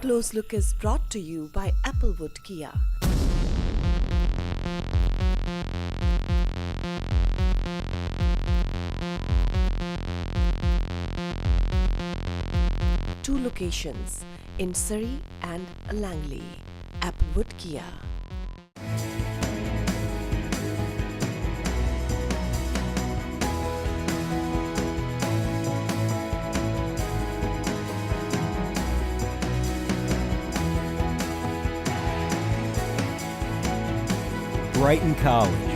Close Look is brought to you by Applewood Kia. Two locations in Surrey and Langley. Applewood Kia. Brighton College.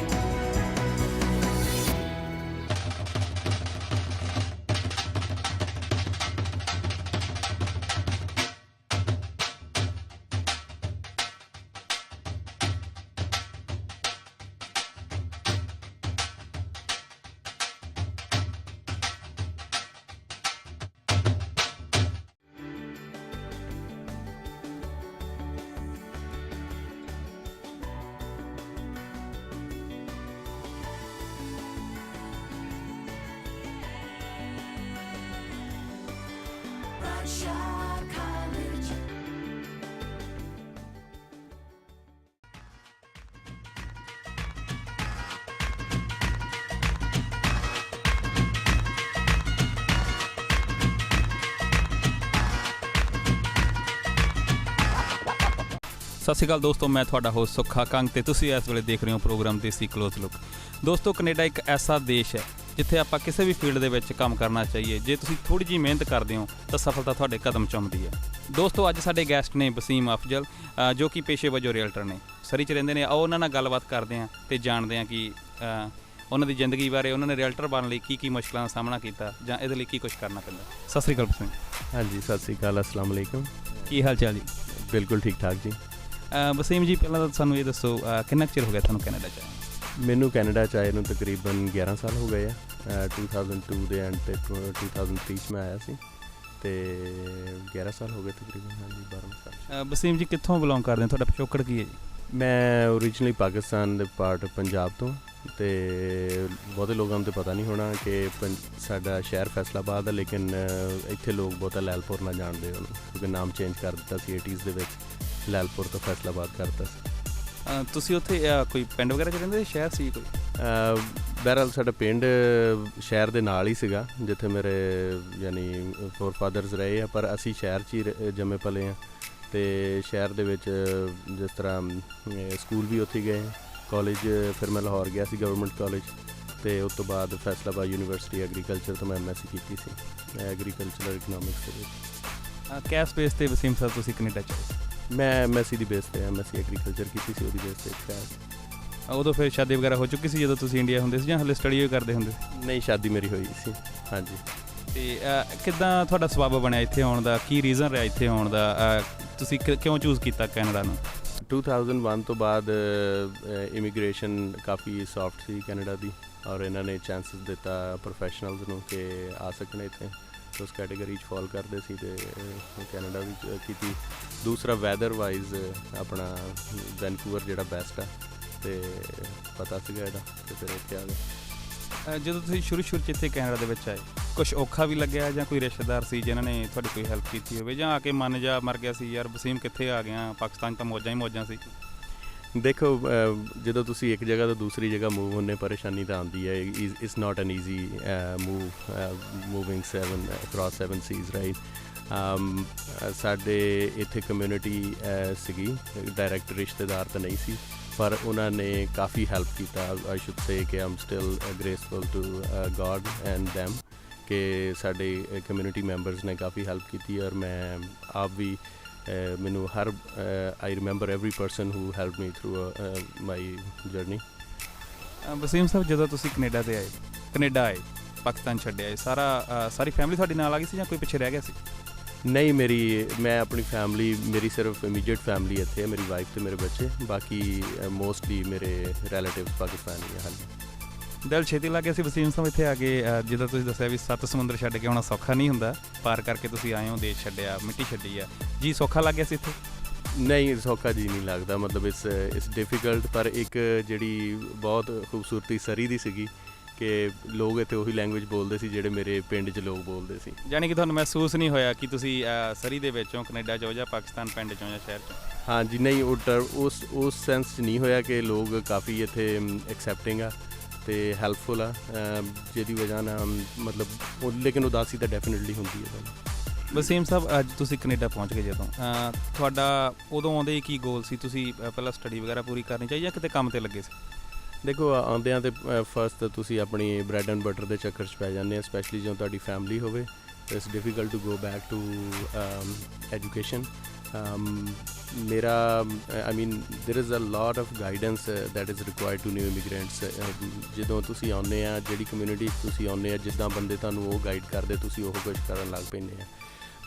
ਸਤਿ ਸ਼੍ਰੀ ਅਕਾਲ ਦੋਸਤੋ, ਮੈਂ ਤੁਹਾਡਾ host ਸੁੱਖਾ ਕੰਗ ਤੇ ਤੁਸੀਂ ਇਸ ਵੇਲੇ ਦੇਖ ਰਹੇ ਹੋ ਪ੍ਰੋਗਰਾਮ ਦੇਸੀ ਕਲੋਜ਼ ਲੁੱਕ। ਦੋਸਤੋ, ਕੈਨੇਡਾ ਇੱਕ ਐਸਾ ਦੇਸ਼ ਹੈ ਜਿੱਥੇ ਆਪਾਂ ਕਿਸੇ ਵੀ ਫੀਲਡ ਦੇ ਵਿੱਚ ਕੰਮ ਕਰਨਾ ਚਾਹੀਏ, ਜੇ ਤੁਸੀਂ ਥੋੜ੍ਹੀ ਜਿਹੀ ਮਿਹਨਤ ਕਰਦੇ ਹੋ ਤਾਂ ਸਫਲਤਾ ਤੁਹਾਡੇ ਕਦਮ ਚੁੰਮਦੀ ਹੈ। ਦੋਸਤੋ, ਅੱਜ ਸਾਡੇ ਗੈਸਟ ਨੇ ਵਸੀਮ ਅਫਜ਼ਲ, ਜੋ ਕਿ ਪੇਸ਼ੇ ਵਜੋਂ ਰੀਅਲਟਰ ਨੇ, ਸਰੀ 'ਚ ਰਹਿੰਦੇ ਨੇ। ਆਓ ਉਹਨਾਂ ਨਾਲ ਗੱਲਬਾਤ ਕਰਦੇ ਹਾਂ ਅਤੇ ਜਾਣਦੇ ਹਾਂ ਕਿ ਉਹਨਾਂ ਦੀ ਜ਼ਿੰਦਗੀ ਬਾਰੇ, ਉਹਨਾਂ ਨੇ ਰੀਅਲਟਰ ਬਣਨ ਲਈ ਕੀ ਮੁਸ਼ਕਲਾਂ ਦਾ ਸਾਹਮਣਾ ਕੀਤਾ ਜਾਂ ਇਹਦੇ ਲਈ ਕੀ ਕੁਛ ਕਰਨਾ ਪੈਂਦਾ। ਸਤਿ ਸ਼੍ਰੀ ਅਕਾਲ ਵਸੀਮ। ਹਾਂਜੀ, ਸਤਿ ਸ਼੍ਰੀ ਅਕਾਲ, ਅਸਲਾਮ ਵਾਲੇਕੁਮ। ਕੀ ਹਾਲ ਚਾਲ ਜੀ? ਬਿਲਕੁਲ ਠੀਕ ਠਾਕ ਜੀ। ਵਸੀਮ ਜੀ, ਪਹਿਲਾਂ ਤਾਂ ਸਾਨੂੰ ਇਹ ਦੱਸੋ, ਕਿੰਨਾ ਕੁ ਚਿਰ ਹੋ ਗਿਆ ਤੁਹਾਨੂੰ ਕੈਨੇਡਾ 'ਚ ਆਏ? ਮੈਨੂੰ ਕੈਨੇਡਾ 'ਚ ਆਏ ਨੂੰ ਤਕਰੀਬਨ 11 ਸਾਲ ਹੋ ਗਏ ਆ। 2002 ਦੇ ਐਂਡ 'ਤੇ 2003 'ਚ ਮੈਂ ਆਇਆ ਸੀ ਅਤੇ 11 ਸਾਲ ਹੋ ਗਏ ਤਕਰੀਬਨ। ਹਾਂਜੀ, 12 ਸਾਲ। ਵਸੀਮ ਜੀ, ਕਿੱਥੋਂ ਬਿਲੋਂਗ ਕਰਦੇ ਹੋ? ਤੁਹਾਡਾ ਪਿਛੋਕੜ ਕੀ ਹੈ ਜੀ? ਮੈਂ ਓਰੀਜਨਲੀ ਪਾਕਿਸਤਾਨ ਦੇ ਪਾਰਟ ਪੰਜਾਬ ਤੋਂ, ਅਤੇ ਬਹੁਤੇ ਲੋਕਾਂ ਨੂੰ ਤਾਂ ਪਤਾ ਨਹੀਂ ਹੋਣਾ ਕਿ ਸਾਡਾ ਸ਼ਹਿਰ ਫੈਸਲਾਬਾਦ ਹੈ, ਲੇਕਿਨ ਇੱਥੇ ਲੋਕ ਬਹੁਤਾ ਲੈਲਪੁਰ ਨਾਲ ਜਾਣਦੇ ਉਹਨੂੰ, ਕਿਉਂਕਿ ਨਾਮ ਚੇਂਜ ਕਰ ਦਿੱਤਾ ਸੀ 80s ਦੇ ਵਿੱਚ, ਲੈਲਪੁਰ ਤੋਂ ਫੈਸਲਾਬਾਦ ਕਰਤਾ ਸੀ। ਤੁਸੀਂ ਉੱਥੇ ਕੋਈ ਪਿੰਡ ਵਗੈਰਾ 'ਚ ਰਹਿੰਦੇ, ਸ਼ਹਿਰ ਸੀ ਕੋਈ? ਬਹਿਰਹਾਲ ਸਾਡਾ ਪਿੰਡ ਸ਼ਹਿਰ ਦੇ ਨਾਲ ਹੀ ਸੀਗਾ, ਜਿੱਥੇ ਮੇਰੇ ਯਾਨੀ ਫੋਰ ਫਾਦਰਸ ਰਹੇ ਆ, ਪਰ ਅਸੀਂ ਸ਼ਹਿਰ 'ਚ ਹੀ ਜੰਮੇ ਪਲੇ ਹਾਂ। ਅਤੇ ਸ਼ਹਿਰ ਦੇ ਵਿੱਚ ਜਿਸ ਤਰ੍ਹਾਂ ਸਕੂਲ ਵੀ ਉੱਥੇ ਗਏ, ਕਾਲਜ ਫਿਰ ਮੈਂ ਲਾਹੌਰ ਗਿਆ ਸੀ ਗਵਰਨਮੈਂਟ ਕਾਲਜ, ਅਤੇ ਉਸ ਤੋਂ ਬਾਅਦ ਫੈਸਲਾਬਾਦ ਯੂਨੀਵਰਸਿਟੀ ਐਗਰੀਕਲਚਰ ਤੋਂ ਮੈਂ MSc ਕੀਤੀ ਸੀ, ਐਗਰੀਕਲਚਰਲ ਇਕਨੋਮਿਕਸ ਦੇ ਵਿੱਚ। ਕਿਸ ਬੇਸ 'ਤੇ ਵਸੀਮ ਸਾਹਿਬ ਤੁਸੀਂ ਕੈਨੇਡਾ 'ਚ ਆਏ? ਮੈਂ MSc ਦੀ ਬੇਸ 'ਤੇ MSc ਐਗਰੀਕਲਚਰ ਕੀਤੀ ਸੀ, ਉਹਦੀ ਬੇਸ 'ਤੇ। ਉਦੋਂ ਫਿਰ ਸ਼ਾਦੀ ਵਗੈਰਾ ਹੋ ਚੁੱਕੀ ਸੀ ਜਦੋਂ ਤੁਸੀਂ ਇੰਡੀਆ ਹੁੰਦੇ ਸੀ, ਜਾਂ ਹਲੇ ਸਟੱਡੀ ਵੀ ਕਰਦੇ ਹੁੰਦੇ ਸੀ? ਨਹੀਂ, ਸ਼ਾਦੀ ਮੇਰੀ ਹੋਈ ਸੀ। ਹਾਂਜੀ। ਅਤੇ ਕਿੱਦਾਂ ਤੁਹਾਡਾ ਸਬੱਬ ਬਣਿਆ ਇੱਥੇ ਆਉਣ ਦਾ? ਕੀ ਰੀਜ਼ਨ ਰਿਹਾ ਇੱਥੇ ਆਉਣ ਦਾ? ਤੁਸੀਂ ਕਿਉਂ ਚੂਜ਼ ਕੀਤਾ ਕੈਨੇਡਾ ਨੂੰ? 2001 ਤੋਂ ਬਾਅਦ ਇਮੀਗ੍ਰੇਸ਼ਨ ਕਾਫੀ ਸੌਫਟ ਸੀ ਕੈਨੇਡਾ ਦੀ, ਔਰ ਇਹਨਾਂ ਨੇ ਚਾਂਸਿਸ ਦਿੱਤਾ ਪ੍ਰੋਫੈਸ਼ਨਲਸ ਨੂੰ ਕਿ ਆ ਸਕਣ ਇੱਥੇ, ਉਸ ਕੈਟੇਗਰੀ 'ਚ ਫਾਲ ਕਰਦੇ ਸੀ, ਅਤੇ ਕੈਨੇਡਾ ਵੀ ਕੀਤੀ। ਦੂਸਰਾ, ਵੈਦਰ ਵਾਈਜ਼ ਆਪਣਾ ਵੈਨਕੂਵਰ ਜਿਹੜਾ ਬੈਸਟ ਆ, ਅਤੇ ਪਤਾ ਸੀਗਾ ਇਹਦਾ, ਅਤੇ ਫਿਰ ਇੱਥੇ ਆ ਗਏ। ਜਦੋਂ ਤੁਸੀਂ ਸ਼ੁਰੂ 'ਚ ਇੱਥੇ ਕੈਨੇਡਾ ਦੇ ਵਿੱਚ ਆਏ, ਕੁਛ ਔਖਾ ਵੀ ਲੱਗਿਆ ਜਾਂ ਕੋਈ ਰਿਸ਼ਤੇਦਾਰ ਸੀ ਜਿਨ੍ਹਾਂ ਨੇ ਤੁਹਾਡੀ ਕੋਈ ਹੈਲਪ ਕੀਤੀ ਹੋਵੇ, ਜਾਂ ਆ ਕੇ ਮਨ ਜਾ ਮਰ ਗਿਆ ਸੀ ਯਾਰ ਵਸੀਮ ਕਿੱਥੇ ਆ ਗਿਆ, ਪਾਕਿਸਤਾਨ 'ਚ ਤਾਂ ਮੌਜਾਂ ਹੀ ਮੌਜਾਂ ਸੀ? ਦੇਖੋ, ਜਦੋਂ ਤੁਸੀਂ ਇੱਕ ਜਗ੍ਹਾ ਤੋਂ ਦੂਸਰੀ ਜਗ੍ਹਾ ਮੂਵ ਹੁੰਦੇ, ਪਰੇਸ਼ਾਨੀ ਤਾਂ ਆਉਂਦੀ ਹੈ। It's not an easy moving across 7 seas, right. ਸਾਡੇ ਇੱਥੇ ਕਮਿਊਨਿਟੀ ਸੀਗੀ, ਡਾਇਰੈਕਟ ਰਿਸ਼ਤੇਦਾਰ ਤਾਂ ਨਹੀਂ ਸੀ, ਪਰ ਉਹਨਾਂ ਨੇ ਕਾਫੀ ਹੈਲਪ ਕੀਤਾ। ਆਈ ਸ਼ੁੱਡ ਸੇ ਕਿ am still grateful to God and them, ਕਿ ਸਾਡੇ ਕਮਿਊਨਿਟੀ ਮੈਂਬਰਸ ਨੇ ਕਾਫੀ ਹੈਲਪ ਕੀਤੀ, ਔਰ ਮੈਂ ਆਪ ਵੀ ਮੈਨੂੰ ਹਰ I remember every person who help me through my journey. Wasim Sahib, ਜਦੋਂ ਤੁਸੀਂ ਕੈਨੇਡਾ ਆਏ, ਪਾਕਿਸਤਾਨ ਛੱਡਿਆ, ਸਾਰੀ ਫੈਮਿਲੀ ਤੁਹਾਡੀ ਨਾਲ ਆ ਗਈ ਸੀ ਜਾਂ ਕੋਈ ਪਿੱਛੇ ਰਹਿ ਗਿਆ ਸੀ? ਨਹੀਂ, ਮੈਂ ਆਪਣੀ ਫੈਮਿਲੀ, ਮੇਰੀ ਸਿਰਫ ਇਮੀਡੀਏਟ ਫੈਮਿਲੀ ਇੱਥੇ ਹੈ, ਮੇਰੀ ਵਾਈਫ ਅਤੇ ਮੇਰੇ ਬੱਚੇ, ਬਾਕੀ ਮੋਸਟਲੀ ਮੇਰੇ ਰਿਲੇਟਿਵਸ ਪਾਕਿਸਤਾਨੀ ਹੈ। ਹਾਂਜੀ। ਦਿਲ ਛੇਤੀ ਲੱਗ ਗਿਆ ਸੀ ਵਸੀਮ ਸਾਹਿਬ ਇੱਥੇ ਆ ਕੇ? ਜਿੱਦਾਂ ਤੁਸੀਂ ਦੱਸਿਆ ਵੀ 7 ਸਮੁੰਦਰ ਛੱਡ ਕੇ ਆਉਣਾ ਸੌਖਾ ਨਹੀਂ ਹੁੰਦਾ, ਪਾਰ ਕਰਕੇ ਤੁਸੀਂ ਆਏ ਹੋ, ਦੇਸ਼ ਛੱਡਿਆ, ਮਿੱਟੀ ਛੱਡੀ ਆ ਜੀ, ਸੌਖਾ ਲੱਗ ਗਿਆ ਸੀ ਇੱਥੇ? ਨਹੀਂ, ਸੌਖਾ ਜੀ ਨਹੀਂ ਲੱਗਦਾ, ਮਤਲਬ ਇਟਸ ਡਿਫੀਕਲਟ, ਪਰ ਇੱਕ ਜਿਹੜੀ ਬਹੁਤ ਖੂਬਸੂਰਤੀ ਸਰੀ ਦੀ ਸੀਗੀ, ਕਿ ਲੋਕ ਇੱਥੇ ਉਹੀ ਲੈਂਗੁਏਜ ਬੋਲਦੇ ਸੀ ਜਿਹੜੇ ਮੇਰੇ ਪਿੰਡ 'ਚ ਲੋਕ ਬੋਲਦੇ ਸੀ। ਯਾਨੀ ਕਿ ਤੁਹਾਨੂੰ ਮਹਿਸੂਸ ਨਹੀਂ ਹੋਇਆ ਕਿ ਤੁਸੀਂ ਸਰੀ ਦੇ ਵਿੱਚੋਂ ਕੈਨੇਡਾ 'ਚੋਂ ਜਾਂ ਪਾਕਿਸਤਾਨ ਪਿੰਡ 'ਚੋਂ ਜਾਂ ਸ਼ਹਿਰ 'ਚੋਂ? ਹਾਂਜੀ, ਨਹੀਂ, ਉਸ ਸੈਂਸ 'ਚ ਨਹੀਂ ਹੋਇਆ ਕਿ ਲੋਕ ਕਾਫੀ ਇੱਥੇ ਐਕਸੈਪਟਿੰਗ ਆ ਅਤੇ ਹੈਲਪਫੁਲ ਆ, ਜਿਹਦੀ ਵਜ੍ਹਾ ਨਾਲ ਮਤਲਬ ਲੇਕਿਨ ਉਦਾਸੀ ਤਾਂ ਡੈਫੀਨੇਟਲੀ ਹੁੰਦੀ ਹੈ ਤੁਹਾਨੂੰ। ਵਸੀਮ ਸਾਹਿਬ, ਅੱਜ ਤੁਸੀਂ ਕੈਨੇਡਾ ਪਹੁੰਚ ਗਏ ਜਦੋਂ, ਤੁਹਾਡਾ ਉਦੋਂ ਆਉਂਦੇ ਹੀ ਕੀ ਗੋਲ ਸੀ? ਤੁਸੀਂ ਪਹਿਲਾਂ ਸਟੱਡੀ ਵਗੈਰਾ ਪੂਰੀ ਕਰਨੀ ਚਾਹੀਦੀ ਜਾਂ ਕਿਤੇ ਕੰਮ 'ਤੇ ਲੱਗੇ ਸੀ? ਦੇਖੋ, ਆਉਂਦਿਆਂ ਤੇ ਫਸਟ ਤੁਸੀਂ ਆਪਣੀ ਬ੍ਰੈਡ ਐਂਡ ਬਟਰ ਦੇ ਚੱਕਰ 'ਚ ਪੈ ਜਾਂਦੇ ਆ, ਸਪੈਸ਼ਲੀ ਜਦੋਂ ਤੁਹਾਡੀ ਫੈਮਿਲੀ ਹੋਵੇ। It's difficult to go back to education. ਮੇਰਾ I mean there is a lot of guidance that is required to new immigrants. ਜਦੋਂ ਤੁਸੀਂ ਆਉਂਦੇ ਆ, ਜਿਹੜੀ ਕਮਿਊਨਿਟੀ ਤੁਸੀਂ ਆਉਂਦੇ ਆ, ਜਿੱਦਾਂ ਬੰਦੇ ਤੁਹਾਨੂੰ ਉਹ ਗਾਈਡ ਕਰਦੇ, ਤੁਸੀਂ ਉਹ ਕੁਝ ਕਰਨ ਲੱਗ ਪੈਂਦੇ ਆ।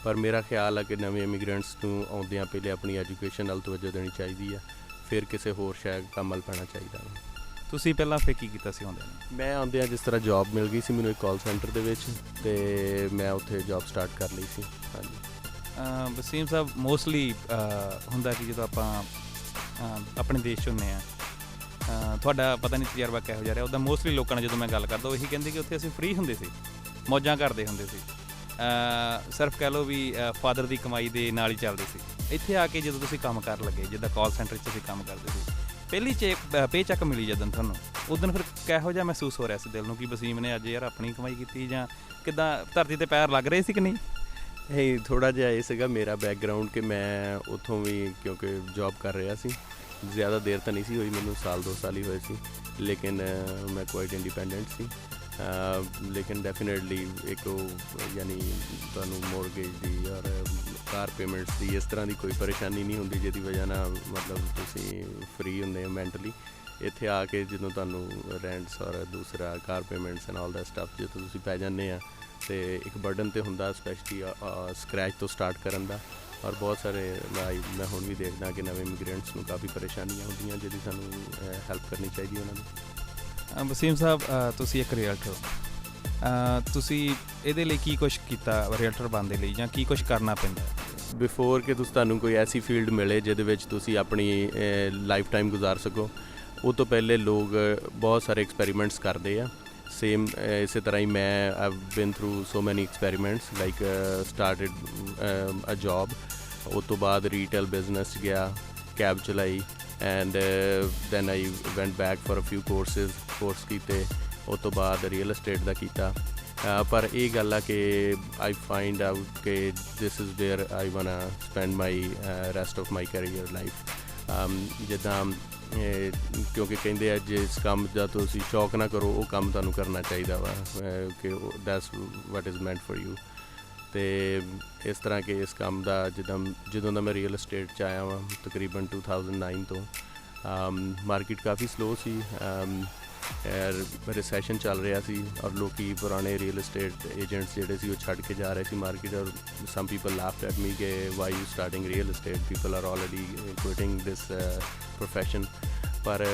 ਪਰ ਮੇਰਾ ਖਿਆਲ ਆ ਕਿ ਨਵੇਂ ਇਮੀਗ੍ਰੈਂਟਸ ਨੂੰ ਆਉਂਦਿਆਂ ਪਹਿਲੇ ਆਪਣੀ ਐਜੂਕੇਸ਼ਨ ਵੱਲ ਤਵੱਜੋ ਦੇਣੀ ਚਾਹੀਦੀ ਆ, ਫਿਰ ਕਿਸੇ ਹੋਰ ਸ਼ਾਇਦ ਕੰਮ ਵੱਲ ਪੈਣਾ ਚਾਹੀਦਾ। ਤੁਸੀਂ ਪਹਿਲਾਂ ਫਿਰ ਕੀ ਕੀਤਾ ਸੀ ਆਉਂਦਿਆਂ ਨੂੰ? ਮੈਂ ਆਉਂਦਿਆਂ ਜਿਸ ਤਰ੍ਹਾਂ ਜੋਬ ਮਿਲ ਗਈ ਸੀ ਮੈਨੂੰ ਇੱਕ ਕਾਲ ਸੈਂਟਰ ਦੇ ਵਿੱਚ, ਅਤੇ ਮੈਂ ਉੱਥੇ ਜੋਬ ਸਟਾਰਟ ਕਰ ਲਈ ਸੀ। ਹਾਂਜੀ। ਵਸੀਮ ਸਾਹਿਬ, ਮੋਸਟਲੀ ਹੁੰਦਾ ਕਿ ਜਦੋਂ ਆਪਾਂ ਆਪਣੇ ਦੇਸ਼ 'ਚ ਹੁੰਦੇ ਹਾਂ, ਤੁਹਾਡਾ ਪਤਾ ਨਹੀਂ ਤਜਰਬਾ ਕਿਹੋ ਜਿਹਾ ਰਿਹਾ ਉੱਦਾਂ। ਮੋਸਟਲੀ ਲੋਕਾਂ ਨਾਲ ਜਦੋਂ ਮੈਂ ਗੱਲ ਕਰਦਾ ਉਹ ਇਹੀ ਕਹਿੰਦੇ ਕਿ ਉੱਥੇ ਅਸੀਂ ਫ੍ਰੀ ਹੁੰਦੇ ਸੀ, ਮੌਜਾਂ ਕਰਦੇ ਹੁੰਦੇ ਸੀ, ਸਿਰਫ ਕਹਿ ਲਓ ਵੀ ਫਾਦਰ ਦੀ ਕਮਾਈ ਦੇ ਨਾਲ ਹੀ ਚੱਲਦੇ ਸੀ। ਇੱਥੇ ਆ ਕੇ ਜਦੋਂ ਤੁਸੀਂ ਕੰਮ ਕਰਨ ਲੱਗੇ, ਜਿੱਦਾਂ ਕਾਲ ਸੈਂਟਰ 'ਚ ਤੁਸੀਂ ਕੰਮ ਕਰਦੇ ਸੀ, ਪਹਿਲੀ ਪੇ ਚੱਕ ਮਿਲੀ ਜਦੋਂ ਤੁਹਾਨੂੰ, ਉਦੋਂ ਫਿਰ ਕਿਹੋ ਜਿਹਾ ਮਹਿਸੂਸ ਹੋ ਰਿਹਾ ਸੀ ਦਿਲ ਨੂੰ ਕਿ ਵਸੀਮ ਨੇ ਅੱਜ ਯਾਰ ਆਪਣੀ ਕਮਾਈ ਕੀਤੀ, ਜਾਂ ਕਿੱਦਾਂ ਧਰਤੀ 'ਤੇ ਪੈਰ ਲੱਗ ਰਹੇ ਸੀ ਕਿ ਨਹੀਂ? ਇਹ ਥੋੜ੍ਹਾ ਜਿਹਾ ਇਹ ਸੀਗਾ ਮੇਰਾ ਬੈਕਗਰਾਊਂਡ ਕਿ ਮੈਂ ਉੱਥੋਂ ਵੀ ਕਿਉਂਕਿ ਜੋਬ ਕਰ ਰਿਹਾ ਸੀ, ਜ਼ਿਆਦਾ ਦੇਰ ਤਾਂ ਨਹੀਂ ਸੀ ਹੋਈ ਮੈਨੂੰ, ਸਾਲ 2 ਸਾਲ ਹੀ ਹੋਏ ਸੀ, ਲੇਕਿਨ ਮੈਂ ਕੁਆਇਟ ਇੰਡੀਪੈਂਡੈਂਟ ਸੀ। ਲੇਕਿਨ ਡੈਫੀਨੇਟਲੀ ਇੱਕ ਉਹ ਯਾਨੀ ਤੁਹਾਨੂੰ ਮੋਰਗੇਜ ਦੀ ਔਰ ਕਾਰ ਪੇਮੈਂਟਸ ਦੀ ਇਸ ਤਰ੍ਹਾਂ ਦੀ ਕੋਈ ਪਰੇਸ਼ਾਨੀ ਨਹੀਂ ਹੁੰਦੀ ਜਿਹਦੀ ਵਜ੍ਹਾ ਨਾਲ ਮਤਲਬ ਤੁਸੀਂ ਫ੍ਰੀ ਹੁੰਦੇ ਹੋ ਮੈਂਟਲੀ। ਇੱਥੇ ਆ ਕੇ ਜਦੋਂ ਤੁਹਾਨੂੰ ਰੈਂਟਸ ਔਰ ਦੂਸਰਾ car payments and all the stuff ਜਦੋਂ ਤੁਸੀਂ ਪੈ ਜਾਂਦੇ ਆ, ਅਤੇ ਇੱਕ ਬਰਡਨ 'ਤੇ ਹੁੰਦਾ ਸਪੈਸ਼ਲੀ ਸਕਰੈਚ ਤੋਂ ਸਟਾਰਟ ਕਰਨ ਦਾ। ਔਰ ਬਹੁਤ ਸਾਰੇ ਮੈਂ ਹੁਣ ਵੀ ਦੇਖਦਾ ਕਿ ਨਵੇਂ ਇਮੀਗ੍ਰੈਂਟਸ ਨੂੰ ਕਾਫੀ ਪਰੇਸ਼ਾਨੀਆਂ ਹੁੰਦੀਆਂ, ਜਿਹਦੀ ਸਾਨੂੰ ਹੈਲਪ ਕਰਨੀ ਚਾਹੀਦੀ ਉਹਨਾਂ ਨੂੰ। ਵਸੀਮ ਸਾਹਿਬ, ਤੁਸੀਂ ਇੱਕ ਰੀਅਲਟਰ ਹੋ, ਤੁਸੀਂ ਇਹਦੇ ਲਈ ਕੀ ਕੁਛ ਕੀਤਾ ਰੀਅਲਟਰ ਬਣਨ ਦੇ ਲਈ, ਜਾਂ ਕੀ ਕੁਛ ਕਰਨਾ ਪੈਂਦਾ ਬਿਫੋਰ ਕਿ ਤੁਹਾਨੂੰ ਕੋਈ ਐਸੀ ਫੀਲਡ ਮਿਲੇ ਜਿਹਦੇ ਵਿੱਚ ਤੁਸੀਂ ਆਪਣੀ ਲਾਈਫ ਟਾਈਮ ਗੁਜ਼ਾਰ ਸਕੋ? ਉਹ ਤੋਂ ਪਹਿਲੇ ਲੋਕ ਬਹੁਤ ਸਾਰੇ ਐਕਸਪੈਰੀਮੈਂਟਸ ਕਰਦੇ ਆ। ਸੇਮ ਇਸੇ ਤਰ੍ਹਾਂ ਹੀ ਮੈਂ ਆਈਵ ਬਿਨ through so many experiments, like started a job, ਉਸ ਤੋਂ ਬਾਅਦ ਰੀਟੇਲ ਬਿਜ਼ਨਸ 'ਚ ਗਿਆ, ਕੈਬ ਚਲਾਈ, and then I went back for a few course ਕੀਤੇ, ਉਸ ਤੋਂ ਬਾਅਦ ਰੀਅਲ ਅਸਟੇਟ ਦਾ ਕੀਤਾ। ਪਰ ਇਹ ਗੱਲ ਆ ਕਿ ਆਈ ਫਾਈਂਡ ਆਊਟ ਕਿ this is where I want spend my rest of my career life. ਜਿੱਦਾਂ ਕਿਉਂਕਿ ਕਹਿੰਦੇ ਆ ਜਿਸ ਕੰਮ ਦਾ ਤੁਸੀਂ ਸ਼ੌਕ ਨਾ ਕਰੋ ਉਹ ਕੰਮ ਤੁਹਾਨੂੰ ਕਰਨਾ ਚਾਹੀਦਾ ਵਾ, ਕਿ that's what is meant for you. ਅਤੇ ਇਸ ਤਰ੍ਹਾਂ ਕਿ ਇਸ ਕੰਮ ਦਾ ਜਦੋਂ ਦਾ ਮੈਂ ਰੀਅਲ ਅਸਟੇਟ 'ਚ ਆਇਆ ਵਾਂ ਤਕਰੀਬਨ 2009 ਤੋਂ, ਮਾਰਕੀਟ ਕਾਫੀ ਸਲੋ ਸੀ, ਰਿਸੈਸ਼ਨ ਚੱਲ ਰਿਹਾ ਸੀ, ਔਰ ਲੋਕੀ ਪੁਰਾਣੇ ਰੀਅਲ ਅਸਟੇਟ ਏਜੰਟਸ ਜਿਹੜੇ ਸੀ ਉਹ ਛੱਡ ਕੇ ਜਾ ਰਹੇ ਸੀ ਮਾਰਕੀਟ। ਔਰ ਸਮ ਪੀਪਲ ਲਾਫਡ ਐਟ ਮੀ ਕਿ why you starting real estate, people are already quitting this profession. ਪਰ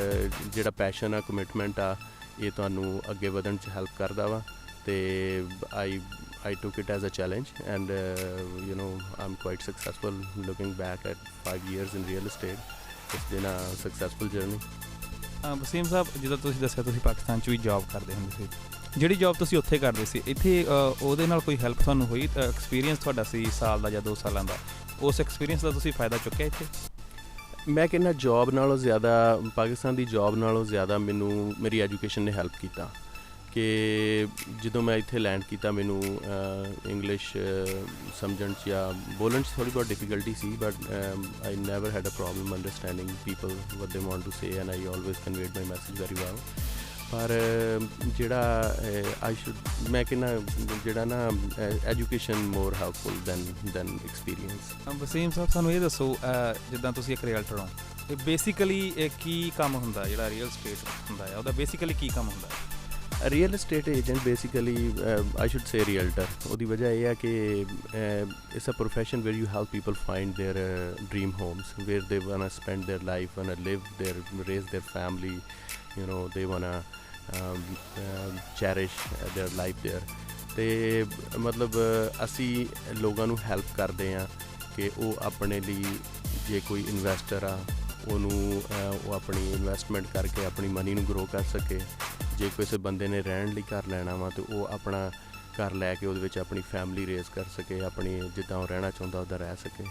ਜਿਹੜਾ ਪੈਸ਼ਨ ਆ, ਕਮਿਟਮੈਂਟ ਆ, ਇਹ ਤੁਹਾਨੂੰ ਅੱਗੇ ਵਧਣ 'ਚ ਹੈਲਪ ਕਰਦਾ ਵਾ। ਅਤੇ I took it as a challenge, and I'm quite successful looking back at 5 years in real estate. It's been a successful journey. Wasim Sahib, ਜਦੋਂ ਤੁਸੀਂ ਦੱਸਿਆ ਤੁਸੀਂ ਪਾਕਿਸਤਾਨ 'ਚ ਵੀ ਜੋਬ ਕਰਦੇ ਹੁੰਦੇ ਸੀ, ਜਿਹੜੀ ਜੋਬ ਤੁਸੀਂ ਉੱਥੇ ਕਰਦੇ ਸੀ, ਇੱਥੇ ਉਹਦੇ ਨਾਲ ਕੋਈ ਹੈਲਪ ਤੁਹਾਨੂੰ ਹੋਈ? ਐਕਸਪੀਰੀਅੰਸ ਤੁਹਾਡਾ ਸੀ ਸਾਲ ਦਾ ਜਾਂ 2 ਸਾਲਾਂ ਦਾ, ਉਸ ਐਕਸਪੀਰੀਅੰਸ ਦਾ ਤੁਸੀਂ ਫਾਇਦਾ ਚੁੱਕਿਆ ਇੱਥੇ? ਮੈਂ ਕਹਿੰਦਾ ਜੋਬ ਨਾਲੋਂ ਜ਼ਿਆਦਾ, ਪਾਕਿਸਤਾਨ ਦੀ ਜੋਬ ਨਾਲੋਂ ਜ਼ਿਆਦਾ ਮੈਨੂੰ ਮੇਰੀ ਐਜੂਕੇਸ਼ਨ ਨੇ ਹੈਲਪ ਕੀਤਾ। ਕਿ ਜਦੋਂ ਮੈਂ ਇੱਥੇ ਲੈਂਡ ਕੀਤਾ ਮੈਨੂੰ ਇੰਗਲਿਸ਼ ਸਮਝਣ 'ਚ ਜਾਂ ਬੋਲਣ 'ਚ ਥੋੜ੍ਹੀ ਬਹੁਤ ਡਿਫੀਕਲਟੀ ਸੀ, but I never had a problem understanding people what they want to say, and I always conveyed my message very well. ਪਰ ਜਿਹੜਾ ਮੈਂ ਕਹਿੰਦਾ ਜਿਹੜਾ ਨਾ education more helpful than experience. Wasim Sahib, ਸਾਨੂੰ ਇਹ ਦੱਸੋ, ਜਿੱਦਾਂ ਤੁਸੀਂ ਇੱਕ ਰੀਅਲਟਰ ਹੋ, ਇਹ ਬੇਸਿਕਲੀ ਕੀ ਕੰਮ ਹੁੰਦਾ ਜਿਹੜਾ ਰੀਅਲ ਸਟੇਟ ਹੁੰਦਾ ਹੈ, ਉਹਦਾ ਬੇਸਿਕਲੀ ਕੀ ਕੰਮ ਹੁੰਦਾ? Real estate agent basically I should say realtor, ਉਹਦੀ ਵਜ੍ਹਾ ਇਹ ਹੈ ਕਿ it's a profession where you help people find their dream homes, where they want spend their life, want live there, raise their family, they want cherish their life there. ਅਤੇ ਮਤਲਬ ਅਸੀਂ ਲੋਕਾਂ ਨੂੰ ਹੈਲਪ ਕਰਦੇ ਹਾਂ ਕਿ ਉਹ ਆਪਣੇ ਲਈ, ਜੇ ਕੋਈ ਇਨਵੈਸਟਰ ਆ ਉਹਨੂੰ ਉਹ ਆਪਣੀ ਇਨਵੈਸਟਮੈਂਟ ਕਰਕੇ ਆਪਣੀ ਮਨੀ ਨੂੰ ਗਰੋ ਕਰ ਸਕੇ, ਜੇ ਕਿਸੇ ਬੰਦੇ ਨੇ ਰਹਿਣ ਲਈ ਘਰ ਲੈਣਾ ਵਾ ਤੇ ਉਹ ਆਪਣਾ ਘਰ ਲੈ ਕੇ ਉਹਦੇ ਵਿੱਚ ਆਪਣੀ ਫੈਮਿਲੀ ਰੇਜ਼ ਕਰ ਸਕੇ, ਆਪਣੀ ਜਿੱਦਾਂ ਉਹ ਰਹਿਣਾ ਚਾਹੁੰਦਾ ਉੱਦਾਂ ਰਹਿ ਸਕੇ।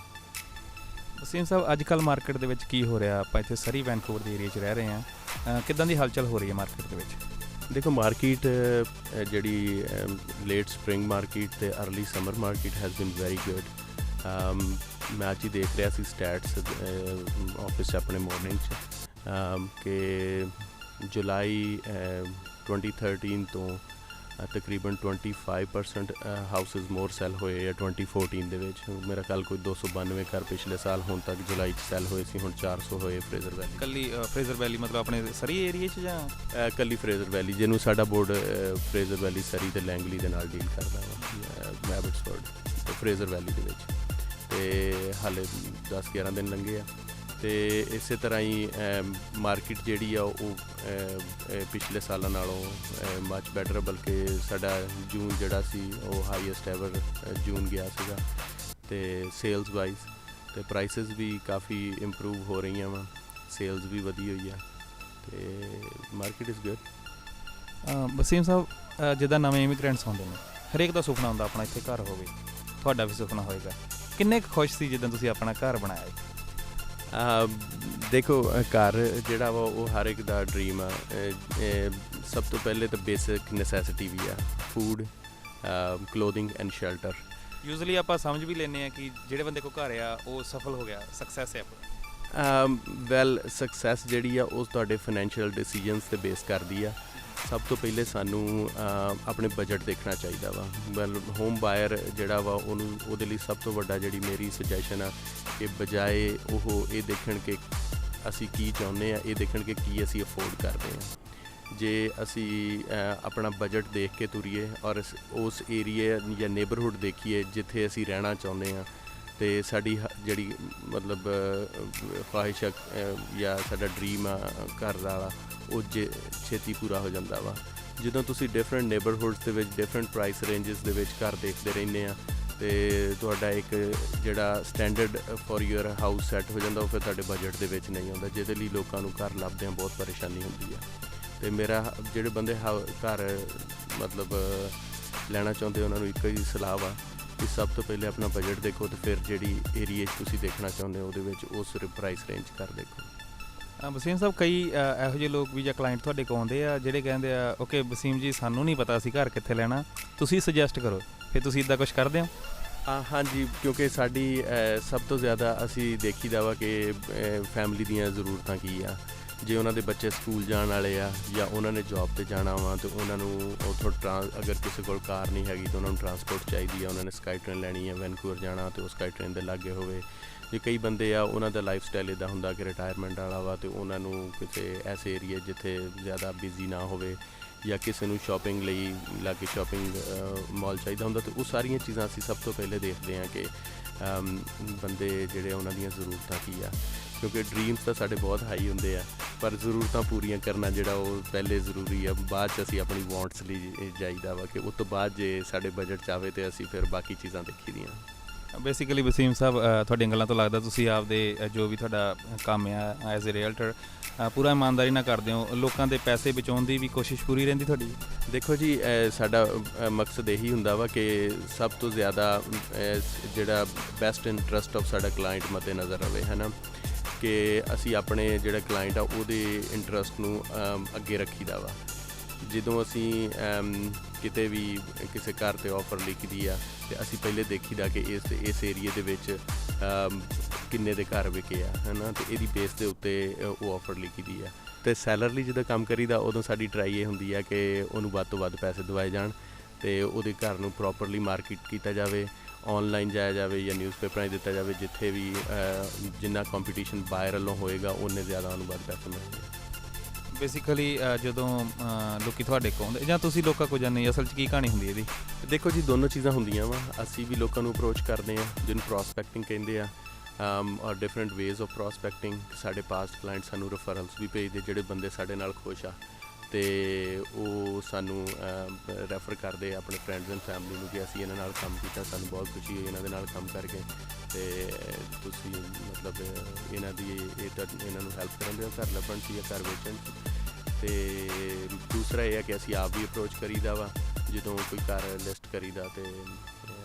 ਵਸੀਮ ਸਾਹਿਬ, ਅੱਜ ਕੱਲ੍ਹ ਮਾਰਕੀਟ ਦੇ ਵਿੱਚ ਕੀ ਹੋ ਰਿਹਾ? ਆਪਾਂ ਇੱਥੇ ਸਰੀ ਵੈਨਕੂਵਰ ਦੇ ਏਰੀਆ 'ਚ ਰਹਿ ਰਹੇ ਹਾਂ, ਕਿੱਦਾਂ ਦੀ ਹਲਚਲ ਹੋ ਰਹੀ ਹੈ ਮਾਰਕੀਟ ਦੇ ਵਿੱਚ? ਦੇਖੋ, ਮਾਰਕੀਟ ਜਿਹੜੀ ਲੇਟ ਸਪਰਿੰਗ ਮਾਰਕੀਟ ਤੇ early summer market has been very good. ਮੈਂ ਅੱਜ ਹੀ ਦੇਖ ਰਿਹਾ ਸੀ ਸਟੈਟਸ ਆਫਿਸ 'ਚ ਆਪਣੇ ਮੋਰਨਿੰਗ 'ਚ ਕਿ ਜੁਲਾਈ 2013 ਤੋਂ ਤਕਰੀਬਨ 25% ਹਾਊਸਿਸ ਮੋਰ ਸੈੱਲ ਹੋਏ ਆ 2014 ਦੇ ਵਿੱਚ। ਮੇਰਾ ਕੱਲ ਕੋਈ 292 ਘਰ ਪਿਛਲੇ ਸਾਲ ਹੁਣ ਤੱਕ ਜੁਲਾਈ 'ਚ ਸੈੱਲ ਹੋਏ ਸੀ, ਹੁਣ 400 ਹੋਏ ਫਰੇਜ਼ਰ ਵੈਲੀ। ਕੱਲੀ ਫਰੇਜ਼ਰ ਵੈਲੀ ਮਤਲਬ ਆਪਣੇ ਸਰੀ ਏਰੀਏ 'ਚ ਜਾਂ ਕੱਲੀ ਫਰੇਜ਼ਰ ਵੈਲੀ, ਜਿਹਨੂੰ ਸਾਡਾ ਬੋਰਡ ਫਰੇਜ਼ਰ ਵੈਲੀ, ਸਰੀ ਤੇ ਲੈਂਗਲੀ ਦੇ ਨਾਲ ਡੀਲ ਕਰਦਾ ਵਾ, ਮੈਬਟਸਫੋਰਡ ਤੇ ਫਰੇਜ਼ਰ ਵੈਲੀ ਦੇ ਵਿੱਚ। ਤੇ ਹਾਲੇ 10-11 ਦਿਨ ਲੰਘੇ ਆ ਤੇ ਇਸੇ ਤਰ੍ਹਾਂ ਹੀ ਮਾਰਕੀਟ ਜਿਹੜੀ ਆ ਉਹ ਪਿਛਲੇ ਸਾਲਾਂ ਨਾਲੋਂ ਮੱਚ ਬੈਟਰ, ਬਲਕਿ ਸਾਡਾ ਜੂਨ ਜਿਹੜਾ ਸੀ ਉਹ ਹਾਈਐਸਟ ਐਵਰ ਜੂਨ ਗਿਆ ਸੀਗਾ। ਤੇ ਸੇਲਸ ਵਾਈਜ਼ ਤੇ ਪ੍ਰਾਈਸਿਸ ਵੀ ਕਾਫੀ ਇੰਪਰੂਵ ਹੋ ਰਹੀਆਂ ਵਾ, ਸੇਲਸ ਵੀ ਵਧੀ ਹੋਈ ਆ ਤੇ ਮਾਰਕੀਟ ਇਜ਼ ਗੁੱਡ। ਵਸੀਮ ਸਾਹਿਬ, ਜਿੱਦਾਂ ਨਵੇਂ ਇਮੀਗ੍ਰੈਂਟਸ ਆਉਂਦੇ ਨੇ, ਹਰੇਕ ਦਾ ਸੁਪਨਾ ਹੁੰਦਾ ਆਪਣਾ ਇੱਥੇ ਘਰ ਹੋਵੇ, ਤੁਹਾਡਾ ਵੀ ਸੁਪਨਾ ਹੋਏਗਾ। ਕਿੰਨੇ ਕੁ ਖੁਸ਼ ਸੀ ਜਦੋਂ ਤੁਸੀਂ ਆਪਣਾ ਘਰ ਬਣਾਇਆ? ਦੇਖੋ, ਘਰ ਜਿਹੜਾ ਵਾ ਉਹ ਹਰ ਇੱਕ ਦਾ ਡਰੀਮ ਆ। ਸਭ ਤੋਂ ਪਹਿਲੇ ਤਾਂ ਬੇਸਿਕ ਨੈਸੈਸਿਟੀ ਵੀ ਆ, food, clothing and shelter. Usually ਆਪਾਂ ਸਮਝ ਵੀ ਲੈਂਦੇ ਹਾਂ ਕਿ ਜਿਹੜੇ ਬੰਦੇ ਕੋਲ ਘਰ ਆ ਉਹ ਸਫਲ ਹੋ ਗਿਆ, ਸਕਸੈਸ ਹੈ। ਵੈਲ, ਸਕਸੈਸ ਜਿਹੜੀ ਆ ਉਹ ਤੁਹਾਡੇ ਫਾਈਨੈਂਸ਼ੀਅਲ ਡਿਸੀਜਨਸ 'ਤੇ ਬੇਸ ਕਰਦੀ ਆ। ਸਭ ਤੋਂ ਪਹਿਲੇ ਸਾਨੂੰ ਆਪਣੇ ਬਜਟ ਦੇਖਣਾ ਚਾਹੀਦਾ ਵਾ। ਵੈਲ, ਹੋਮ ਬਾਇਰ ਜਿਹੜਾ ਵਾ ਉਹਦੇ ਲਈ ਸਭ ਤੋਂ ਵੱਡਾ ਜਿਹੜੀ ਮੇਰੀ ਸੁਜੈਸ਼ਨ ਆ ਕਿ ਬਜਾਏ ਉਹ ਇਹ ਦੇਖਣ ਕਿ ਅਸੀਂ ਕੀ ਚਾਹੁੰਦੇ ਆ, ਇਹ ਦੇਖਣ ਕਿ ਕੀ ਅਸੀਂ ਅਫੋਰਡ ਕਰਦੇ ਹਾਂ। ਜੇ ਅਸੀਂ ਆਪਣਾ ਬਜਟ ਦੇਖ ਕੇ ਤੁਰੀਏ ਔਰ ਉਸ ਏਰੀਆ ਜਾਂ ਨੇਬਰਹੁੱਡ ਦੇਖੀਏ ਜਿੱਥੇ ਅਸੀਂ ਰਹਿਣਾ ਚਾਹੁੰਦੇ ਹਾਂ, ਅਤੇ ਸਾਡੀ ਜਿਹੜੀ ਮਤਲਬ ਖਵਾਹਿਸ਼ ਜਾਂ ਸਾਡਾ ਡਰੀਮ ਆ ਘਰ ਵਾਲਾ, ਉਹ ਛੇਤੀ ਪੂਰਾ ਹੋ ਜਾਂਦਾ ਵਾ। ਜਦੋਂ ਤੁਸੀਂ ਡਿਫਰੈਂਟ ਨੇਬਰਹੁੱਡਸ ਦੇ ਵਿੱਚ ਡਿਫਰੈਂਟ ਪ੍ਰਾਈਸ ਰੇਂਜਸ ਦੇ ਵਿੱਚ ਘਰ ਦੇਖਦੇ ਰਹਿੰਦੇ ਆ ਅਤੇ ਤੁਹਾਡਾ ਇੱਕ ਜਿਹੜਾ standard for your house set ਹੋ ਜਾਂਦਾ, ਉਹ ਫਿਰ ਤੁਹਾਡੇ ਬਜਟ ਦੇ ਵਿੱਚ ਨਹੀਂ ਆਉਂਦਾ, ਜਿਹਦੇ ਲਈ ਲੋਕਾਂ ਨੂੰ ਘਰ ਲੱਭਦਿਆਂ ਬਹੁਤ ਪਰੇਸ਼ਾਨੀ ਹੁੰਦੀ ਹੈ। ਅਤੇ ਮੇਰਾ ਜਿਹੜੇ ਬੰਦੇ ਘਰ ਮਤਲਬ ਲੈਣਾ ਚਾਹੁੰਦੇ, ਉਹਨਾਂ ਨੂੰ ਇੱਕੋ ਹੀ ਸਲਾਹ ਵਾ ਕਿ ਸਭ ਤੋਂ ਪਹਿਲੇ ਆਪਣਾ ਬਜਟ ਦੇਖੋ ਅਤੇ ਫਿਰ ਜਿਹੜੀ ਏਰੀਏ 'ਚ ਤੁਸੀਂ ਦੇਖਣਾ ਚਾਹੁੰਦੇ ਹੋ ਉਹਦੇ ਵਿੱਚ ਉਸ ਪ੍ਰਾਈਸ ਰੇਂਜ ਘਰ ਦੇਖੋ। ਵਸੀਮ ਸਾਹਿਬ, ਕਈ ਇਹੋ ਜਿਹੇ ਲੋਕ ਵੀ ਜਾਂ ਕਲਾਇੰਟ ਤੁਹਾਡੇ ਕੋਲ ਆਉਂਦੇ ਆ ਜਿਹੜੇ ਕਹਿੰਦੇ ਆ, ਓਕੇ ਵਸੀਮ ਜੀ, ਸਾਨੂੰ ਨਹੀਂ ਪਤਾ ਅਸੀਂ ਘਰ ਕਿੱਥੇ ਲੈਣਾ, ਤੁਸੀਂ ਸੁਜੈਸਟ ਕਰੋ। ਫਿਰ ਤੁਸੀਂ ਇੱਦਾਂ ਕੁਛ ਕਰਦੇ ਹੋ? ਹਾਂਜੀ, ਕਿਉਂਕਿ ਸਾਡੀ ਸਭ ਤੋਂ ਜ਼ਿਆਦਾ ਅਸੀਂ ਦੇਖੀਦਾ ਵਾ ਕਿ ਫੈਮਿਲੀ ਦੀਆਂ ਜ਼ਰੂਰਤਾਂ ਕੀ ਆ। ਜੇ ਉਹਨਾਂ ਦੇ ਬੱਚੇ ਸਕੂਲ ਜਾਣ ਵਾਲੇ ਆ ਜਾਂ ਉਹਨਾਂ ਨੇ ਜੌਬ 'ਤੇ ਜਾਣਾ ਵਾ ਅਤੇ ਉਹਨਾਂ ਨੂੰ ਉੱਥੋਂ ਅਗਰ ਕਿਸੇ ਕੋਲ ਕਾਰ ਨਹੀਂ ਹੈਗੀ ਤਾਂ ਉਹਨਾਂ ਨੂੰ ਟਰਾਂਸਪੋਰਟ ਚਾਹੀਦੀ ਆ, ਉਹਨਾਂ ਨੇ ਸਕਾਈ ਟ੍ਰੇਨ ਲੈਣੀ ਹੈ, ਵੈਨਕੂਵਰ ਜਾਣਾ ਅਤੇ ਉਹ ਸਕਾਈ ਟ੍ਰੇਨ ਦੇ ਲਾਗੇ ਹੋਵੇ। ਜੇ ਕਈ ਬੰਦੇ ਆ ਉਹਨਾਂ ਦਾ ਲਾਈਫ ਸਟਾਈਲ ਇੱਦਾਂ ਹੁੰਦਾ ਕਿ ਰਿਟਾਇਰਮੈਂਟ ਵਾਲਾ ਵਾ ਅਤੇ ਉਹਨਾਂ ਨੂੰ ਕਿਸੇ ਐਸੇ ਏਰੀਏ ਜਿੱਥੇ ਜ਼ਿਆਦਾ ਬਿਜ਼ੀ ਨਾ ਹੋਵੇ, ਜਾਂ ਕਿਸੇ ਨੂੰ ਸ਼ਾਪਿੰਗ ਲਈ ਲਾਗੇ ਸ਼ਾਪਿੰਗ ਮਾਲ ਚਾਹੀਦਾ ਹੁੰਦਾ, ਅਤੇ ਉਹ ਸਾਰੀਆਂ ਚੀਜ਼ਾਂ ਅਸੀਂ ਸਭ ਤੋਂ ਪਹਿਲੇ ਦੇਖਦੇ ਹਾਂ ਕਿ ਬੰਦੇ ਜਿਹੜੇ ਉਹਨਾਂ ਦੀਆਂ ਜ਼ਰੂਰਤਾਂ ਕੀ ਆ। ਕਿਉਂਕਿ ਡਰੀਮਸ ਤਾਂ ਸਾਡੇ ਬਹੁਤ ਹਾਈ ਹੁੰਦੇ ਆ, ਪਰ ਜ਼ਰੂਰਤਾਂ ਪੂਰੀਆਂ ਕਰਨਾ ਜਿਹੜਾ ਉਹ ਪਹਿਲੇ ਜ਼ਰੂਰੀ ਆ। ਬਾਅਦ 'ਚ ਅਸੀਂ ਆਪਣੀ ਵਾਂਟਸ ਲਈ ਜਾਈਦਾ ਵਾ ਕਿ ਉਸ ਤੋਂ ਬਾਅਦ ਜੇ ਸਾਡੇ ਬਜਟ 'ਚ ਆਵੇ ਤਾਂ ਅਸੀਂ ਫਿਰ ਬਾਕੀ ਚੀਜ਼ਾਂ ਦੇਖੀ ਦੀਆਂ। ਬੇਸਿਕਲੀ ਵਸੀਮ ਸਾਹਿਬ, ਤੁਹਾਡੀਆਂ ਗੱਲਾਂ ਤੋਂ ਲੱਗਦਾ ਤੁਸੀਂ ਆਪਦੇ ਜੋ ਵੀ ਤੁਹਾਡਾ ਕੰਮ ਆ ਐਜ਼ ਏ ਰੀਅਲਟਰ ਪੂਰਾ ਇਮਾਨਦਾਰੀ ਨਾਲ ਕਰਦੇ ਹੋ, ਲੋਕਾਂ ਦੇ ਪੈਸੇ ਬਚਾਉਣ ਦੀ ਵੀ ਕੋਸ਼ਿਸ਼ ਪੂਰੀ ਰਹਿੰਦੀ ਤੁਹਾਡੀ? ਦੇਖੋ ਜੀ, ਸਾਡਾ ਮਕਸਦ ਇਹੀ ਹੁੰਦਾ ਵਾ ਕਿ ਸਭ ਤੋਂ ਜ਼ਿਆਦਾ ਜਿਹੜਾ ਬੈਸਟ ਇੰਟਰਸਟ ਆਫ ਸਾਡਾ ਕਲਾਇੰਟ ਮੱਦੇ ਨਜ਼ਰ ਰਵੇ, ਹੈ ਨਾ, ਕਿ ਅਸੀਂ ਆਪਣੇ ਜਿਹੜਾ ਕਲਾਇੰਟ ਆ ਉਹਦੇ ਇੰਟਰਸਟ ਨੂੰ ਅੱਗੇ ਰੱਖੀਦਾ ਵਾ। ਜਦੋਂ ਅਸੀਂ ਕਿਤੇ ਵੀ ਕਿਸੇ ਘਰ 'ਤੇ ਆਫਰ ਲਿਖਦੀ ਆ ਅਤੇ ਅਸੀਂ ਪਹਿਲੇ ਦੇਖੀਦਾ ਕਿ ਇਸ ਏਰੀਏ ਦੇ ਵਿੱਚ ਕਿੰਨੇ ਦੇ ਘਰ ਵਿਕੇ ਆ, ਹੈ ਨਾ, ਅਤੇ ਇਹਦੀ ਬੇਸ ਦੇ ਉੱਤੇ ਉਹ ਆਫਰ ਲਿਖੀਦੀ ਆ। ਅਤੇ ਸੈਲਰ ਲਈ ਜਦੋਂ ਕੰਮ ਕਰੀਦਾ ਉਦੋਂ ਸਾਡੀ ਟਰਾਈ ਇਹ ਹੁੰਦੀ ਆ ਕਿ ਉਹਨੂੰ ਵੱਧ ਤੋਂ ਵੱਧ ਪੈਸੇ ਦਵਾਏ ਜਾਣ ਅਤੇ ਉਹਦੇ ਘਰ ਨੂੰ ਪ੍ਰੋਪਰਲੀ ਮਾਰਕੀਟ ਕੀਤਾ ਜਾਵੇ, ਔਨਲਾਈਨ ਜਾਇਆ ਜਾਵੇ ਜਾਂ ਨਿਊਜ਼ਪੇਪਰਾਂ 'ਚ ਦਿੱਤਾ ਜਾਵੇ, ਜਿੱਥੇ ਵੀ ਜਿੰਨਾ ਕੰਪੀਟੀਸ਼ਨ ਬਾਇਰ ਵੱਲੋਂ ਹੋਏਗਾ ਉਨੇ ਜ਼ਿਆਦਾ ਉਹਨੂੰ ਵੱਧ ਪੈਸੇ ਮਿਲਣਗੇ। ਬੇਸਿਕਲੀ ਜਦੋਂ ਲੋਕੀ ਤੁਹਾਡੇ ਕੋਲ ਆਉਂਦੇ ਜਾਂ ਤੁਸੀਂ ਲੋਕਾਂ ਕੋਲ ਜਾਂਦੇ, ਅਸਲ 'ਚ ਕੀ ਕਹਾਣੀ ਹੁੰਦੀ ਇਹਦੀ? ਦੇਖੋ ਜੀ, ਦੋਨੋਂ ਚੀਜ਼ਾਂ ਹੁੰਦੀਆਂ ਵਾ। ਅਸੀਂ ਵੀ ਲੋਕਾਂ ਨੂੰ ਅਪਰੋਚ ਕਰਦੇ ਹਾਂ, ਜਿਹਨੂੰ ਪ੍ਰੋਸਪੈਕਟਿੰਗ ਕਹਿੰਦੇ ਆ, ਔਰ ਡਿਫਰੈਂਟ ਵੇਜ਼ ਆਫ ਪ੍ਰੋਸਪੈਕਟਿੰਗ। ਸਾਡੇ ਪਾਸਟ ਕਲਾਇੰਟ ਸਾਨੂੰ ਰੈਫਰਲਸ ਵੀ ਭੇਜਦੇ, ਜਿਹੜੇ ਬੰਦੇ ਸਾਡੇ ਨਾਲ ਖੁਸ਼ ਆ ਅਤੇ ਉਹ ਸਾਨੂੰ ਰੈਫਰ ਕਰਦੇ ਆਪਣੇ ਫਰੈਂਡਸ ਐਂਡ ਫੈਮਿਲੀ ਨੂੰ ਕਿ ਅਸੀਂ ਇਹਨਾਂ ਨਾਲ ਕੰਮ ਕੀਤਾ, ਸਾਨੂੰ ਬਹੁਤ ਖੁਸ਼ੀ ਹੋਈ ਇਹਨਾਂ ਦੇ ਨਾਲ ਕੰਮ ਕਰਕੇ, ਅਤੇ ਤੁਸੀਂ ਮਤਲਬ ਇਹਨਾਂ ਨੂੰ ਹੈਲਪ ਕਰਨ ਦੇ ਘਰ ਲੱਭਣ 'ਚ ਜਾਂ ਘਰ ਵੇਚਣ 'ਚ। ਤੇ ਦੂਸਰਾ ਇਹ ਹੈ ਕਿ ਅਸੀਂ ਆਪ ਵੀ ਅਪਰੋਚ ਕਰੀਦਾ ਵਾ ਜਦੋਂ ਕੋਈ ਘਰ ਲਿਸਟ ਕਰੀਦਾ, ਤੇ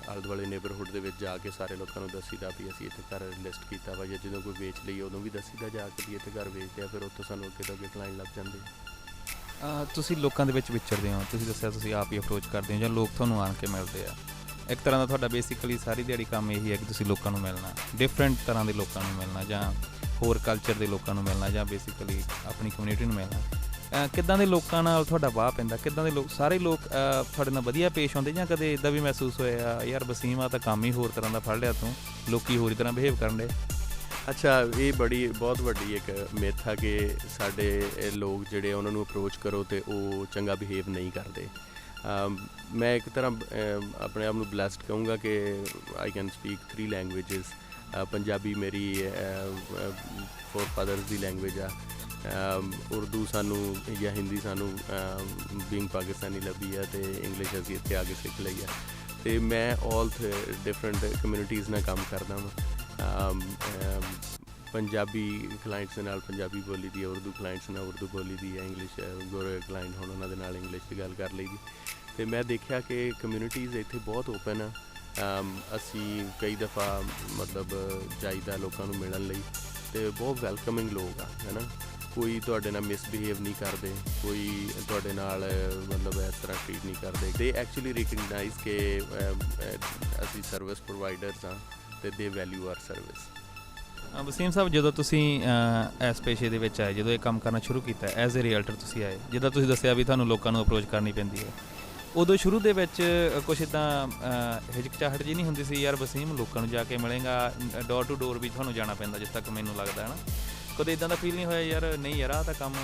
ਆਲੇ ਦੁਆਲੇ ਨੇਬਰਹੁੱਡ ਦੇ ਵਿੱਚ ਜਾ ਕੇ ਸਾਰੇ ਲੋਕਾਂ ਨੂੰ ਦੱਸੀਦਾ ਵੀ ਅਸੀਂ ਇੱਥੇ ਘਰ ਲਿਸਟ ਕੀਤਾ ਵਾ, ਜਾਂ ਜਦੋਂ ਕੋਈ ਵੇਚ ਲਈਏ ਉਦੋਂ ਵੀ ਦੱਸੀਦਾ ਜਾ ਕੇ ਵੀ ਇੱਥੇ ਘਰ ਵੇਚਦੇ ਆ, ਫਿਰ ਉੱਥੋਂ ਸਾਨੂੰ ਅੱਗੇ ਤੋਂ ਅੱਗੇ ਕਲਾਇੰਟ ਲੱਗ ਜਾਂਦੇ ਆ। ਤੁਸੀਂ ਲੋਕਾਂ ਦੇ ਵਿੱਚ ਵਿਚਰਦੇ ਹੋ, ਤੁਸੀਂ ਦੱਸਿਆ ਤੁਸੀਂ ਆਪ ਹੀ ਅਪਰੋਚ ਕਰਦੇ ਹੋ ਜਾਂ ਲੋਕ ਤੁਹਾਨੂੰ ਆਣ ਕੇ ਮਿਲਦੇ ਆ। ਇੱਕ ਤਰ੍ਹਾਂ ਦਾ ਤੁਹਾਡਾ ਬੇਸਿਕਲੀ ਸਾਰੀ ਦਿਹਾੜੀ ਕੰਮ ਇਹੀ ਹੈ ਕਿ ਤੁਸੀਂ ਲੋਕਾਂ ਨੂੰ ਮਿਲਣਾ, ਡਿਫਰੈਂਟ ਤਰ੍ਹਾਂ ਦੇ ਲੋਕਾਂ ਨੂੰ ਮਿਲਣਾ, ਜਾਂ ਹੋਰ ਕਲਚਰ ਦੇ ਲੋਕਾਂ ਨੂੰ ਮਿਲਣਾ, ਜਾਂ ਬੇਸਿਕਲੀ ਆਪਣੀ ਕਮਿਊਨਿਟੀ ਨੂੰ ਮਿਲਣਾ। ਕਿੱਦਾਂ ਦੇ ਲੋਕਾਂ ਨਾਲ ਤੁਹਾਡਾ ਵਾਹ ਪੈਂਦਾ? ਕਿੱਦਾਂ ਦੇ ਲੋਕ, ਸਾਰੇ ਲੋਕ ਤੁਹਾਡੇ ਨਾਲ ਵਧੀਆ ਪੇਸ਼ ਆਉਂਦੇ, ਜਾਂ ਕਦੇ ਇੱਦਾਂ ਵੀ ਮਹਿਸੂਸ ਹੋਇਆ ਯਾਰ ਵਸੀਮ ਆ ਤਾਂ ਕੰਮ ਹੀ ਹੋਰ ਤਰ੍ਹਾਂ ਦਾ ਫੜ ਲਿਆ ਤੂੰ, ਲੋਕੀ ਹੋਰ ਤਰ੍ਹਾਂ ਬਿਹੇਵ ਕਰਨ ਦੇ? ਅੱਛਾ, ਇਹ ਬਹੁਤ ਵੱਡੀ ਇੱਕ ਮਿਥ ਆ ਕਿ ਸਾਡੇ ਲੋਕ ਜਿਹੜੇ ਉਹਨਾਂ ਨੂੰ ਅਪਰੋਚ ਕਰੋ ਅਤੇ ਉਹ ਚੰਗਾ ਬਿਹੇਵ ਨਹੀਂ ਕਰਦੇ। ਮੈਂ ਇੱਕ ਤਰ੍ਹਾਂ ਆਪਣੇ ਆਪ ਨੂੰ ਬਲੈਸਡ ਕਹੂੰਗਾ ਕਿ I can speak 3 languages. Punjabi ਮੇਰੀ ਫੋਰ ਫਾਦਰਸ ਦੀ ਲੈਂਗੁਏਜ ਆ, ਉਰਦੂ ਸਾਨੂੰ ਜਾਂ ਹਿੰਦੀ ਸਾਨੂੰ ਬੀਇੰਗ ਪਾਕਿਸਤਾਨੀ ਲੱਭੀ ਆ, ਅਤੇ ਇੰਗਲਿਸ਼ ਅਸੀਂ ਇੱਥੇ ਆ ਕੇ ਸਿੱਖ ਲਈ ਆ। ਅਤੇ ਮੈਂ ਆਲ ਡਿਫਰੈਂਟ ਕਮਿਊਨਿਟੀਜ਼ ਨਾਲ ਕੰਮ ਕਰਦਾ ਵਾਂ। ਪੰਜਾਬੀ ਕਲਾਇੰਟਸ ਦੇ ਨਾਲ ਪੰਜਾਬੀ ਬੋਲੀ ਦੀ ਹੈ, ਉਰਦੂ ਕਲਾਇੰਟਸ ਨਾਲ ਉਰਦੂ ਬੋਲੀ ਦੀ ਹੈ, ਇੰਗਲਿਸ਼ ਗੋਰੇ ਕਲਾਇੰਟ ਹੁਣ ਉਹਨਾਂ ਦੇ ਨਾਲ ਇੰਗਲਿਸ਼ 'ਚ ਗੱਲ ਕਰ ਲਈ ਦੀ। ਅਤੇ ਮੈਂ ਦੇਖਿਆ ਕਿ ਕਮਿਊਨਿਟੀਜ਼ ਇੱਥੇ ਬਹੁਤ ਓਪਨ ਆ। ਅਸੀਂ ਕਈ ਦਫਾ ਮਤਲਬ ਜਾਈਦਾ ਲੋਕਾਂ ਨੂੰ ਮਿਲਣ ਲਈ, ਅਤੇ ਬਹੁਤ ਵੈਲਕਮਿੰਗ ਲੋਕ ਆ, ਹੈ ਨਾ। ਕੋਈ ਤੁਹਾਡੇ ਨਾਲ ਮਿਸਬਿਹੇਵ ਨਹੀਂ ਕਰਦੇ, ਕੋਈ ਤੁਹਾਡੇ ਨਾਲ ਮਤਲਬ ਇਸ ਤਰ੍ਹਾਂ ਟਰੀਟ ਨਹੀਂ ਕਰਦੇ। ਦੇ ਐਕਚੁਅਲੀ ਰਿਕਗਨਾਈਜ਼ ਕਿ ਅਸੀਂ ਸਰਵਿਸ ਪ੍ਰੋਵਾਈਡਰਸ ਹਾਂ ਅਤੇ ਦੇ value R service. Wasim Sahib, ਜਦੋਂ ਤੁਸੀਂ ਇਸ ਪੇਸ਼ੇ ਦੇ ਵਿੱਚ ਆਏ, ਜਦੋਂ ਇਹ ਕੰਮ ਕਰਨਾ ਸ਼ੁਰੂ ਕੀਤਾ ਐਜ਼ ਏ ਰੀਅਲਟਰ ਤੁਸੀਂ ਆਏ, ਜਿੱਦਾਂ ਤੁਸੀਂ ਦੱਸਿਆ ਵੀ ਤੁਹਾਨੂੰ ਲੋਕਾਂ ਨੂੰ ਅਪਰੋਚ ਕਰਨੀ ਪੈਂਦੀ ਹੈ, ਉਦੋਂ ਸ਼ੁਰੂ ਦੇ ਵਿੱਚ ਕੁਛ ਇੱਦਾਂ ਹਿਚਕਚਾਹਟ ਜੀ ਨਹੀਂ ਹੁੰਦੀ ਸੀ ਯਾਰ ਵਸੀਮ ਲੋਕਾਂ ਨੂੰ ਜਾ ਕੇ ਮਿਲੇਗਾ, ਡੋਰ ਟੂ ਡੋਰ ਵੀ ਤੁਹਾਨੂੰ ਜਾਣਾ ਪੈਂਦਾ ਜਿੱਥੇ ਤੱਕ ਮੈਨੂੰ ਲੱਗਦਾ ਹੈ ਨਾ? ਕਦੇ ਇੱਦਾਂ ਦਾ ਫੀਲ ਨਹੀਂ ਹੋਇਆ ਯਾਰ ਨਹੀਂ ਯਾਰ ਆਹ ਤਾਂ ਕੰਮ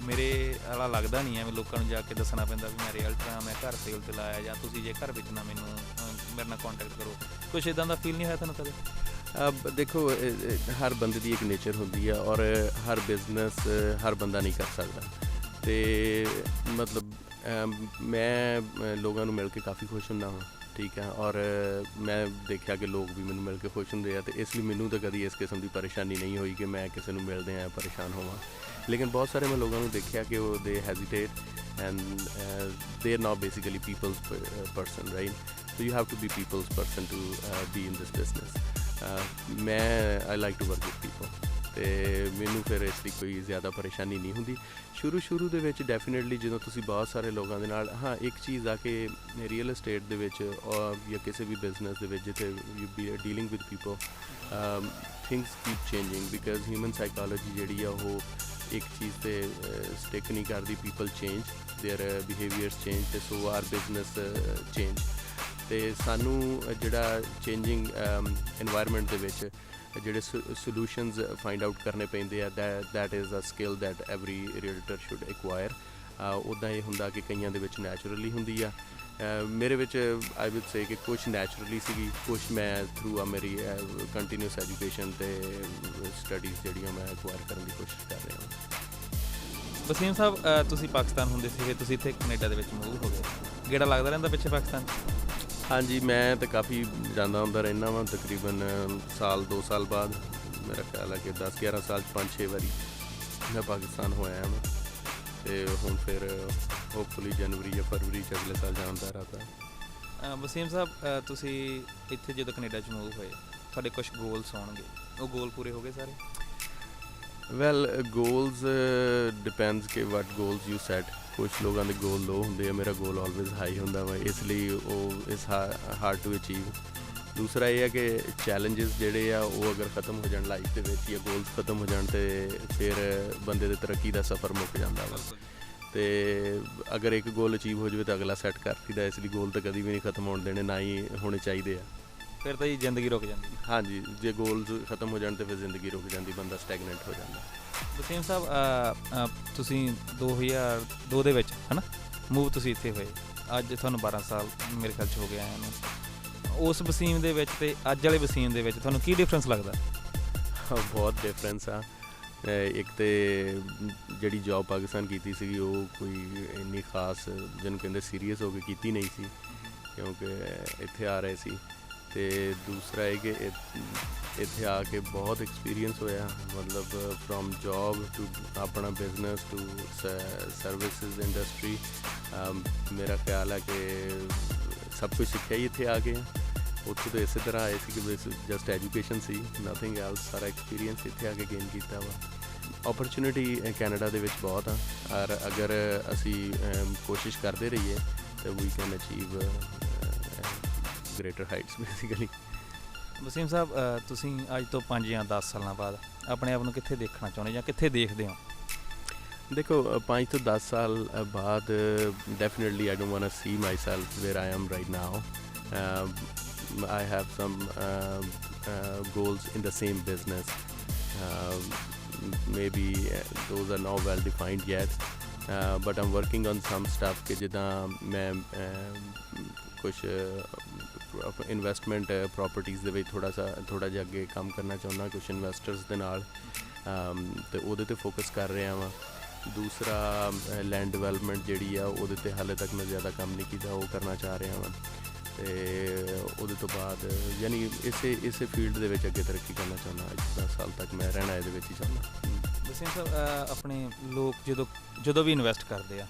ਮੇਰੇ ਵਾਲਾ ਲੱਗਦਾ ਨਹੀਂ ਐਵੇਂ ਲੋਕਾਂ ਨੂੰ ਜਾ ਕੇ ਦੱਸਣਾ ਪੈਂਦਾ ਵੀ ਮੈਂ ਰੀਅਲਟਰ ਹਾਂ, ਮੈਂ ਘਰ ਸੇਲ 'ਤੇ ਲਾਇਆ, ਜਾਂ ਤੁਸੀਂ ਜੇ ਘਰ ਵੇਚਣਾ ਮੈਨੂੰ ਮੇਰੇ ਨਾਲ ਕੰਟੈਕਟ ਕਰੋ? ਕੁਛ ਇੱਦਾਂ ਦਾ ਫੀਲ ਨਹੀਂ ਹੋਇਆ ਤੁਹਾਨੂੰ ਕਦੇ? ਦੇਖੋ, ਹਰ ਬੰਦੇ ਦੀ ਇੱਕ ਨੇਚਰ ਹੁੰਦੀ ਆ, ਔਰ ਹਰ ਬਿਜ਼ਨਸ ਹਰ ਬੰਦਾ ਨਹੀਂ ਕਰ ਸਕਦਾ। ਅਤੇ ਮਤਲਬ ਮੈਂ ਲੋਕਾਂ ਨੂੰ ਮਿਲ ਕੇ ਕਾਫੀ ਖੁਸ਼ ਹੁੰਦਾ ਹਾਂ, ਠੀਕ ਹੈ, ਔਰ ਮੈਂ ਦੇਖਿਆ ਕਿ ਲੋਕ ਵੀ ਮੈਨੂੰ ਮਿਲ ਕੇ ਖੁਸ਼ ਹੁੰਦੇ ਆ, ਅਤੇ ਇਸ ਲਈ ਮੈਨੂੰ ਤਾਂ ਕਦੀ ਇਸ ਕਿਸਮ ਦੀ ਪਰੇਸ਼ਾਨੀ ਨਹੀਂ ਹੋਈ ਕਿ ਮੈਂ ਕਿਸੇ ਨੂੰ ਮਿਲਦੇ ਹਾਂ ਪਰੇਸ਼ਾਨ ਹੋਵਾਂ। ਲੇਕਿਨ ਬਹੁਤ ਸਾਰੇ ਮੈਂ ਲੋਕਾਂ ਨੂੰ ਦੇਖਿਆ ਕਿ ਉਹ they hesitate and they are not basically peoples person, right? So you have to be peoples person to be in this business. ਮੈਂ I like to work with people, ਅਤੇ ਮੈਨੂੰ ਫਿਰ ਇਸ ਲਈ ਕੋਈ ਜ਼ਿਆਦਾ ਪਰੇਸ਼ਾਨੀ ਨਹੀਂ ਹੁੰਦੀ। ਸ਼ੁਰੂ ਦੇ ਵਿੱਚ ਡੈਫੀਨੇਟਲੀ ਜਦੋਂ ਤੁਸੀਂ ਬਹੁਤ ਸਾਰੇ ਲੋਕਾਂ ਦੇ ਨਾਲ, ਹਾਂ ਇੱਕ ਚੀਜ਼ ਆ ਕਿ ਰੀਅਲ estate ਦੇ ਵਿੱਚ ਜਾਂ ਕਿਸੇ ਵੀ ਬਿਜ਼ਨਸ ਦੇ ਵਿੱਚ ਜਿੱਥੇ you B dealing with people, things keep changing, because human psychology ਜਿਹੜੀ ਆ ਉਹ ਇੱਕ ਚੀਜ਼ 'ਤੇ ਸਟਿਕ ਨਹੀਂ ਕਰਦੀ। ਪੀਪਲ ਚੇਂਜ, ਦੇਅਰ ਬਿਹੇਵੀਅਰਸ ਚੇਂਜ, ਅਤੇ ਸੋ ਆਰ ਬਿਜ਼ਨਸ ਚੇਂਜ। ਅਤੇ ਸਾਨੂੰ ਜਿਹੜਾ ਚੇਂਜਿੰਗ ਇਨਵਾਇਰਮੈਂਟ ਦੇ ਵਿੱਚ ਜਿਹੜੇ ਸੋਲਿਊਸ਼ਨਸ ਫਾਈਂਡ ਆਊਟ ਕਰਨੇ ਪੈਂਦੇ ਆ, that is a skill that every realtor should acquire. ਉੱਦਾਂ ਇਹ ਹੁੰਦਾ ਕਿ ਕਈਆਂ ਦੇ ਵਿੱਚ ਨੈਚੁਰਲੀ ਹੁੰਦੀ ਆ, ਮੇਰੇ ਵਿੱਚ ਆਈ ਵੁੱਡ ਸੇ ਕਿ ਕੁਛ ਨੈਚੁਰਲੀ ਸੀਗੀ, ਕੁਛ ਮੈਂ ਥਰੂ ਆ ਮੇਰੀ ਕੰਟੀਨਿਊਸ ਐਜੂਕੇਸ਼ਨ ਅਤੇ ਸਟੱਡੀਜ਼ ਜਿਹੜੀਆਂ ਮੈਂ ਐਕਵਾਇਰ ਕਰਨ ਦੀ ਕੋਸ਼ਿਸ਼ ਕਰ ਰਿਹਾ ਹਾਂ। ਵਸੀਮ ਸਾਹਿਬ, ਤੁਸੀਂ ਪਾਕਿਸਤਾਨ ਹੁੰਦੇ ਸੀਗੇ, ਤੁਸੀਂ ਇੱਥੇ ਕੈਨੇਡਾ ਦੇ ਵਿੱਚ ਮੂਵ ਹੋ ਗਏ, ਗੇੜਾ ਲੱਗਦਾ ਰਹਿੰਦਾ ਪਿੱਛੇ ਪਾਕਿਸਤਾਨ? ਹਾਂਜੀ, ਮੈਂ ਤਾਂ ਕਾਫੀ ਜਾਂਦਾ ਹੁੰਦਾ ਰਹਿੰਦਾ ਵਾਂ, ਤਕਰੀਬਨ ਸਾਲ 2 ਸਾਲ ਬਾਅਦ। ਮੇਰਾ ਖਿਆਲ ਹੈ ਕਿ 10-11 ਸਾਲ 'ਚ 5-6 ਵਾਰੀ ਮੈਂ ਪਾਕਿਸਤਾਨ ਹੋਇਆ ਵਾਂ, ਅਤੇ ਹੁਣ ਫਿਰ ਹੋਪਫੁਲੀ ਜਨਵਰੀ ਜਾਂ ਫਰਵਰੀ 'ਚ ਅਗਲੇ ਸਾਲ ਜਾਣ ਦਾ ਇਰਾਦਾ। ਵਸੀਮ ਸਾਹਿਬ, ਤੁਸੀਂ ਇੱਥੇ ਜਦੋਂ ਕੈਨੇਡਾ 'ਚ ਮੂਵ ਹੋਏ, ਤੁਹਾਡੇ ਕੁਛ ਗੋਲਸ ਹੋਣਗੇ, ਉਹ ਗੋਲ ਪੂਰੇ ਹੋ ਗਏ ਸਾਰੇ? ਵੈਲ, ਗੋਲਸ ਡਿਪੈਂਡਸ ਕਿ ਵਾਟ ਗੋਲਸ ਯੂ ਸੈਟ। ਕੁਛ ਲੋਕਾਂ ਦੇ ਗੋਲ ਲੋ ਹੁੰਦੇ ਆ, ਮੇਰਾ ਗੋਲ ਆਲਵੇਜ਼ ਹਾਈ ਹੁੰਦਾ ਵਾ, ਇਸ ਲਈ ਉਹ ਇਸ ਹਾਰਡ ਟੂ ਅਚੀਵ। ਦੂਸਰਾ ਇਹ ਹੈ ਕਿ ਚੈਲੰਜਸ ਜਿਹੜੇ ਆ ਉਹ ਅਗਰ ਖ਼ਤਮ ਹੋ ਜਾਣ ਲਾਈਫ ਦੇ ਵਿੱਚ, ਜਾਂ ਗੋਲਸ ਖ਼ਤਮ ਹੋ ਜਾਣ, ਅਤੇ ਫਿਰ ਬੰਦੇ ਦੇ ਤਰੱਕੀ ਦਾ ਸਫ਼ਰ ਮੁੱਕ ਜਾਂਦਾ ਵਾ। ਅਤੇ ਅਗਰ ਇੱਕ ਗੋਲ ਅਚੀਵ ਹੋ ਜਾਵੇ ਤਾਂ ਅਗਲਾ ਸੈੱਟ ਕਰ ਦਿੱਤਾ, ਇਸ ਲਈ ਗੋਲ ਤਾਂ ਕਦੀ ਵੀ ਨਹੀਂ ਖ਼ਤਮ ਹੋਣ ਦੇਣੇ, ਨਾ ਹੀ ਹੋਣੇ ਚਾਹੀਦੇ ਆ। ਫਿਰ ਤਾਂ ਜੀ ਜ਼ਿੰਦਗੀ ਰੁਕ ਜਾਂਦੀ? ਹਾਂਜੀ, ਜੇ ਗੋਲਸ ਖ਼ਤਮ ਹੋ ਜਾਣ ਤਾਂ ਫਿਰ ਜ਼ਿੰਦਗੀ ਰੁਕ ਜਾਂਦੀ, ਬੰਦਾ ਸਟੈਗਨੈਂਟ ਹੋ ਜਾਂਦਾ। ਵਸੀਮ ਸਾਹਿਬ, ਤੁਸੀਂ 2002 ਦੇ ਵਿੱਚ ਹੈ ਨਾ ਮੂਵ ਤੁਸੀਂ ਇੱਥੇ ਹੋਏ, ਅੱਜ ਤੁਹਾਨੂੰ 12 ਸਾਲ ਮੇਰੇ ਖਿਆਲ 'ਚ ਹੋ ਗਿਆ ਇਹਨੂੰ। ਉਸ ਵਸੀਮ ਦੇ ਵਿੱਚ ਅਤੇ ਅੱਜ ਵਾਲੇ ਵਸੀਮ ਦੇ ਵਿੱਚ ਤੁਹਾਨੂੰ ਕੀ ਡਿਫਰੈਂਸ ਲੱਗਦਾ? ਬਹੁਤ ਡਿਫਰੈਂਸ ਆ। ਇੱਕ ਤਾਂ ਜਿਹੜੀ ਜੋਬ ਪਾਕਿਸਤਾਨ ਕੀਤੀ ਸੀਗੀ ਉਹ ਕੋਈ ਇੰਨੀ ਖਾਸ ਜਿਹਨੂੰ ਕਹਿੰਦੇ ਸੀਰੀਅਸ ਹੋ ਕੇ ਕੀਤੀ ਨਹੀਂ ਸੀ, ਕਿਉਂਕਿ ਇੱਥੇ ਆ ਰਹੇ ਸੀ। ਅਤੇ ਦੂਸਰਾ ਇਹ ਕਿ ਇੱਥੇ ਆ ਕੇ ਬਹੁਤ ਐਕਸਪੀਰੀਅੰਸ ਹੋਇਆ, ਮਤਲਬ ਫਰੋਮ ਜੌਬ ਟੂ ਆਪਣਾ ਬਿਜ਼ਨਸ ਟੂ ਸਰਵਿਸਿਜ਼ ਇੰਡਸਟਰੀ। ਮੇਰਾ ਖਿਆਲ ਹੈ ਕਿ ਸਭ ਕੁਝ ਸਿੱਖਿਆ ਹੀ ਇੱਥੇ ਆ ਕੇ। ਉੱਥੋਂ ਤਾਂ ਇਸੇ ਤਰ੍ਹਾਂ ਆਏ ਸੀ ਕਿ ਜਸਟ ਐਜੂਕੇਸ਼ਨ ਸੀ, ਨਥਿੰਗ ਐਲਸ। ਸਾਰਾ ਐਕਸਪੀਰੀਅੰਸ ਇੱਥੇ ਆ ਕੇ ਗੇਨ ਕੀਤਾ ਵਾ। ਓਪਰਚੁਨਿਟੀ ਕੈਨੇਡਾ ਦੇ ਵਿੱਚ ਬਹੁਤ ਆ, ਔਰ ਅਗਰ ਅਸੀਂ ਕੋਸ਼ਿਸ਼ ਕਰਦੇ ਰਹੀਏ ਤਾਂ we can achieve greater heights basically. Waseem sahib, ਤੁਸੀਂ ਅੱਜ ਤੋਂ 5 ਜਾਂ 10 ਸਾਲਾਂ ਬਾਅਦ ਆਪਣੇ ਆਪ ਨੂੰ ਕਿੱਥੇ ਦੇਖਣਾ ਚਾਹੁੰਦੇ ਜਾਂ ਕਿੱਥੇ ਦੇਖਦੇ ਹੋ? ਦੇਖੋ 5 ਤੋਂ 10 ਸਾਲ ਬਾਅਦ definitely I don't want to see myself where I am right now. I have some goals in the same business. Maybe those are not well defined yet, but I'm working on some stuff ਕਿ ਜਿੱਦਾਂ ਮੈਂ ਕੁਛ investment properties ਦੇ ਵਿੱਚ ਥੋੜ੍ਹਾ ਜਿਹਾ ਅੱਗੇ ਕੰਮ ਕਰਨਾ ਚਾਹੁੰਦਾ ਕੁਛ ਇਨਵੈਸਟਰਸ ਦੇ ਨਾਲ, ਅਤੇ ਉਹਦੇ 'ਤੇ ਫੋਕਸ ਕਰ ਰਿਹਾ ਵਾਂ। ਦੂਸਰਾ ਲੈਂਡ ਡਿਵੈਲਪਮੈਂਟ ਜਿਹੜੀ ਆ ਉਹਦੇ 'ਤੇ ਹਾਲੇ ਤੱਕ ਮੈਂ ਜ਼ਿਆਦਾ ਕੰਮ ਨਹੀਂ ਕੀਤਾ, ਉਹ ਕਰਨਾ ਚਾਹ ਰਿਹਾ ਵਾਂ। ਅਤੇ ਉਹਦੇ ਤੋਂ ਬਾਅਦ ਯਾਨੀ ਇਸੇ ਫੀਲਡ ਦੇ ਵਿੱਚ ਅੱਗੇ ਤਰੱਕੀ ਕਰਨਾ ਚਾਹੁੰਦਾ। ਅੱਜ 10 ਸਾਲ ਤੱਕ ਮੈਂ ਰਹਿਣਾ ਇਹਦੇ ਵਿੱਚ ਹੀ ਚਾਹੁੰਦਾ। ਵਸੀਮ ਸਾਹਿਬ, ਆਪਣੇ ਲੋਕ ਜਦੋਂ ਵੀ ਇਨਵੈਸਟ ਕਰਦੇ ਆ,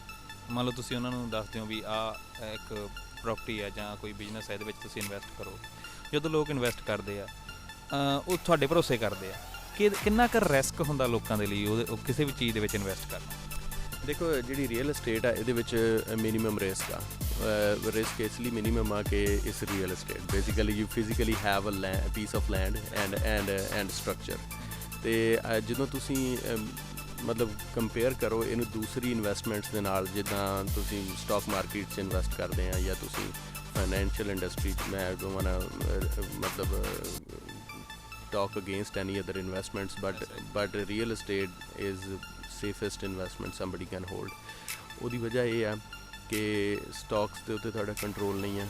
ਮੰਨ ਲਓ ਤੁਸੀਂ ਉਹਨਾਂ ਨੂੰ ਦੱਸਦੇ ਹੋ ਵੀ ਆਹ ਇੱਕ ਪ੍ਰੋਪਰਟੀ ਹੈ ਜਾਂ ਕੋਈ ਬਿਜ਼ਨਸ ਹੈ, ਇਹਦੇ ਵਿੱਚ ਤੁਸੀਂ ਇਨਵੈਸਟ ਕਰੋ। ਜਦੋਂ ਲੋਕ ਇਨਵੈਸਟ ਕਰਦੇ ਆ ਉਹ ਤੁਹਾਡੇ ਭਰੋਸੇ ਕਰਦੇ ਆ ਕਿ ਕਿੰਨਾ ਕੁ ਰਿਸਕ ਹੁੰਦਾ ਲੋਕਾਂ ਦੇ ਲਈ ਉਹ ਕਿਸੇ ਵੀ ਚੀਜ਼ ਦੇ ਵਿੱਚ ਇਨਵੈਸਟ ਕਰਨਾ? ਦੇਖੋ ਜਿਹੜੀ ਰੀਅਲ ਐਸਟੇਟ ਆ ਇਹਦੇ ਵਿੱਚ ਮਿਨੀਮਮ ਰਿਸਕ ਆ। ਰਿਸਕ ਇਸ ਲਈ ਮਿਨੀਮਮ ਆ ਕਿ ਇਸ real estate basically you physically have a piece of land and structure. ਅਤੇ ਜਦੋਂ ਤੁਸੀਂ ਮਤਲਬ ਕੰਪੇਅਰ ਕਰੋ ਇਹਨੂੰ ਦੂਸਰੀ ਇਨਵੈਸਟਮੈਂਟਸ ਦੇ ਨਾਲ, ਜਿੱਦਾਂ ਤੁਸੀਂ ਸਟਾਕ ਮਾਰਕੀਟ 'ਚ ਇਨਵੈਸਟ ਕਰਦੇ ਆ ਜਾਂ ਤੁਸੀਂ ਫਾਈਨੈਂਸ਼ੀਅਲ ਇੰਡਸਟਰੀ 'ਚ, ਮੈਂ ਮਤਲਬ talk against any other investments, but real estate is safest investment somebody can hold. ਉਹਦੀ ਵਜ੍ਹਾ ਇਹ ਆ ਕਿ ਸਟਾਕਸ ਦੇ ਉੱਤੇ ਤੁਹਾਡਾ ਕੰਟਰੋਲ ਨਹੀਂ ਆ।